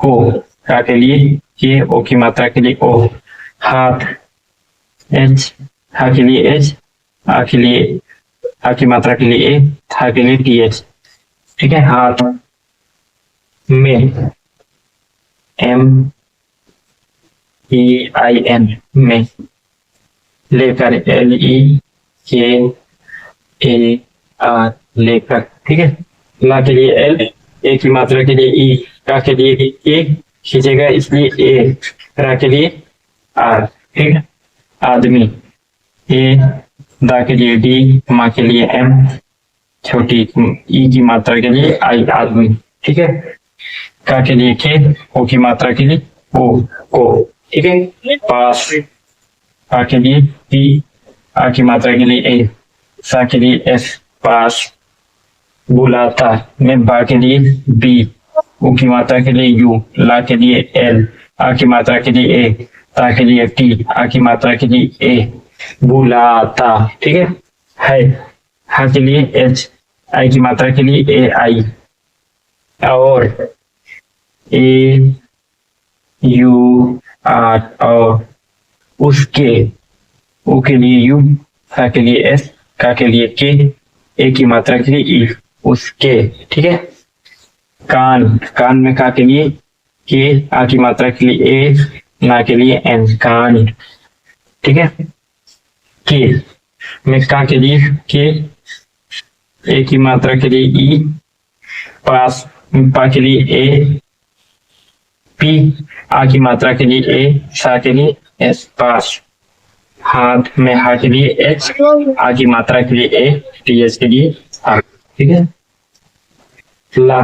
हो, का के लिए के, ओ की मात्रा के लिए ओ, हाथ, एच, हा के लिए एच, आ के लिए आ की मात्रा के लिए ए, था के लिए टी एच। ठीक है, हाथ में एम ई आई एन, में लेकर, LEKAR लेकर, ठीक है। ला के लिए L, ए की मात्रा के लिए E, का के लिए के खींचेगा इसलिए A, रा के लिए R, ठीक है। आदमी, ए, दा के लिए D, माँ के लिए M, छोटी ई की मात्रा के लिए आई, आदमी, ठीक है। का के लिए के, ओ की मात्रा के लिए ओ, को, ठीक है। पास, आ के लिए पी, आ की मात्रा के लिए ए, सा के लिए एस, पास। बुलाता में बा के लिए बी, उ की मात्रा के लिए यू, ला के लिए एल, आ की मात्रा के लिए ए, ता के लिए टी, आ की मात्रा के लिए ए, बुलाता, ठीक है। हा के लिए एच, आई की मात्रा के लिए ए आई, और ए यू आर, और उसके, उ के लिए यू, सा के लिए एस, का के लिए के, ए की मात्रा के लिए ई, उसके, ठीक है। कान, कान में का के लिए के, आ की मात्रा के लिए ए, ना के लिए एन, कान, ठीक है। के में का के लिए के, ए की मात्रा के लिए ई, पास, पा के लिए ए, पी, आ की मात्रा के लिए ए, सा के लिए एस, पास। हाथ में हा के लिए एच, आ की मात्रा के लिए ए, टी एच के लिए आ, ठीक है। ला,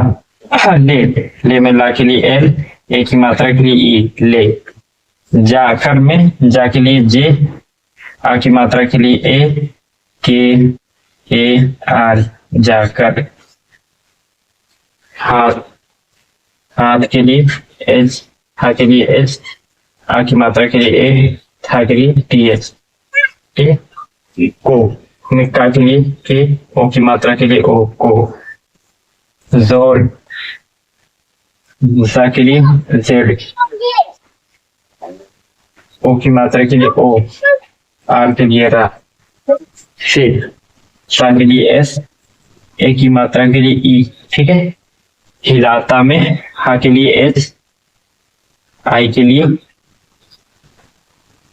ले, ले में ला के लिए एल, ए की मात्रा के लिए ई, ले। जाकर में जा के लिए जे, आ की मात्रा के लिए ए, के, ए आर, जाकर। हाथ, हाथ के लिए एच, हा के लिए एच, आ की मात्रा के लिए ए, था के लिए टी एच, ठीक है। को में का के लिए के, ओ की मात्रा के लिए ओ, को। जोर, सा के लिए जेड, ओ की मात्रा के लिए ओ, आर के लिए रा। फिर सा के लिए एस, ए की मात्रा के लिए ई, ठीक है। हिलाता में हा के लिए एच, आई के लिए,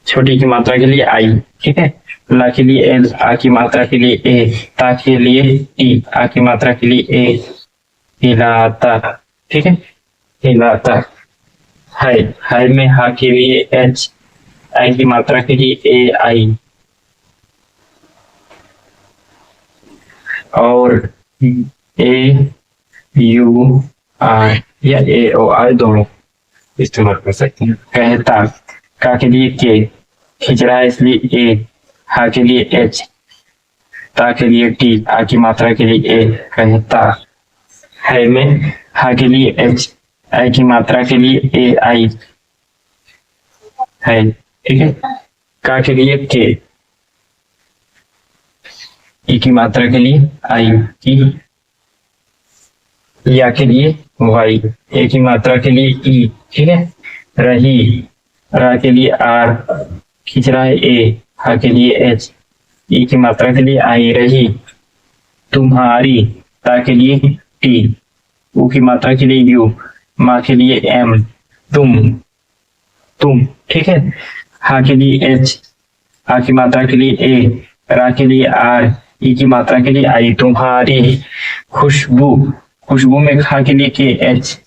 छोटी की मात्रा के लिए आई, ठीक है। ला के लिए एल, आ की मात्रा के लिए ए, ता के लिए टी, आ की मात्रा के लिए ए, हिलाता, ठीक है। हिलाता। हाय में हा के लिए एच, आई की मात्रा के लिए ए आई, और ए यू आर या ए ओ आर दोनों इस्तेमाल कर सकते हैं। कहता, का के लिए के, खींच रहा है इसलिए ए, हा के लिए एच, ता के लिए टी, आ की मात्रा के लिए ए, कहता। है में हा के लिए एच, आई की मात्रा के लिए ए आई, है, ठीक है। का के लिए के, ई की मात्रा के लिए आई की, या के लिए वाई, ए की मात्रा के लिए ई, ठीक है। रही, रा के लिए आर, खींच रहा है ए, हा के लिए एच, ई की मात्रा के लिए आई, रही। तुम्हारी, ता के लिए टी, उ की मात्रा के लिए यू, माँ के लिए एम, तुम, ठीक है। हा के लिए एच, आ की मात्रा के लिए ए, रा के लिए आर, ई की मात्रा के लिए आई, तुम्हारी। खुशबू, खुशबू में खा के लिए के एच,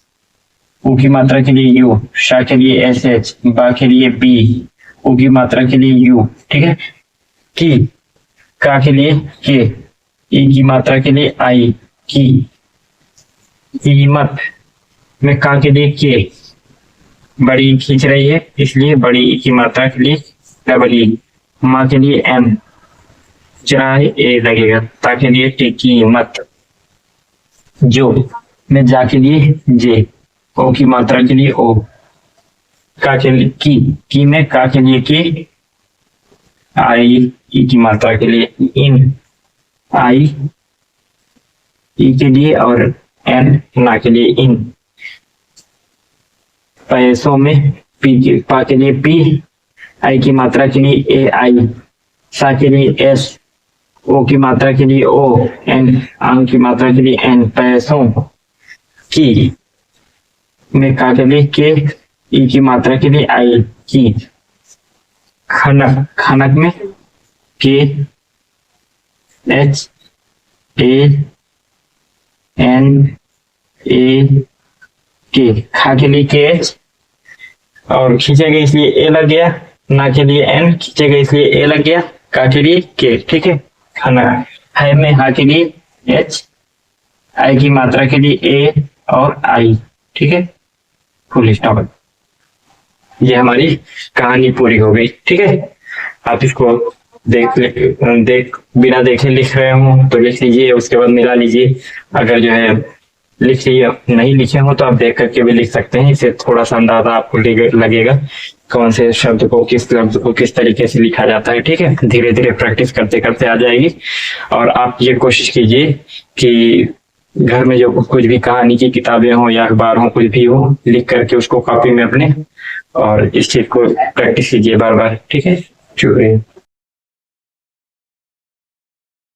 उ की मात्रा के लिए यू, शा के लिए एस एच, बा के लिए बी, उ की मात्रा के लिए यू, ठीक है। की, का के लिए के, ई की मात्रा के लिए आई, की। कीमत में का के लिए के, बड़ी खींच रही है इसलिए बड़ी ई की मात्रा के लिए डबल ई, माँ के लिए एम, जरा ए लगेगा, ता के लिए टी, कीमत। जो में जा के लिए जे, ओ की मात्रा के लिए ओ, का के लिए की में का के लिए के, आई, ई की मात्रा के लिए इन, आई, ई के लिए और एन, ना के लिए इन। पैसों में पी, पा के लिए पी, आई की मात्रा के लिए ए आई, सा के लिए एस, ओ की मात्रा के लिए ओ, एन, आम की मात्रा के लिए एन। पैसों की में का के लिए के, ई की मात्रा के लिए आई, की। खनक, खनक में के एच ए एन ए के, खा के लिए के एच, और खींचेगा इसलिए ए लग गया, ना के लिए एन, खींचेगा इसलिए ए लग गया, का के लिए के। ठीक है, खाना है में हा के लिए एच, आई की मात्रा के लिए ए और आई। ठीक है, फुल स्टॉप। ये हमारी कहानी पूरी हो गई। ठीक है, आप इसको देख बिना देखे लिख रहे हो तो लिख लीजिए, उसके बाद मिला लीजिए। अगर जो है लिख लिए नहीं लिखे हो तो आप देख करके भी लिख सकते हैं। इससे थोड़ा सा अंदाजा आपको लगेगा कौन से शब्द को, किस लफ्ज को किस तरीके से लिखा जाता है। ठीक है, धीरे धीरे प्रैक्टिस करते करते आ जाएगी। और आप ये कोशिश कीजिए कि घर में जो कुछ भी कहानी की किताबें हो या अखबार हो, कुछ भी हो, लिख करके उसको कॉपी में अपने और इस चीज को प्रैक्टिस कीजिए बार बार। ठीक है, शुक्रिया।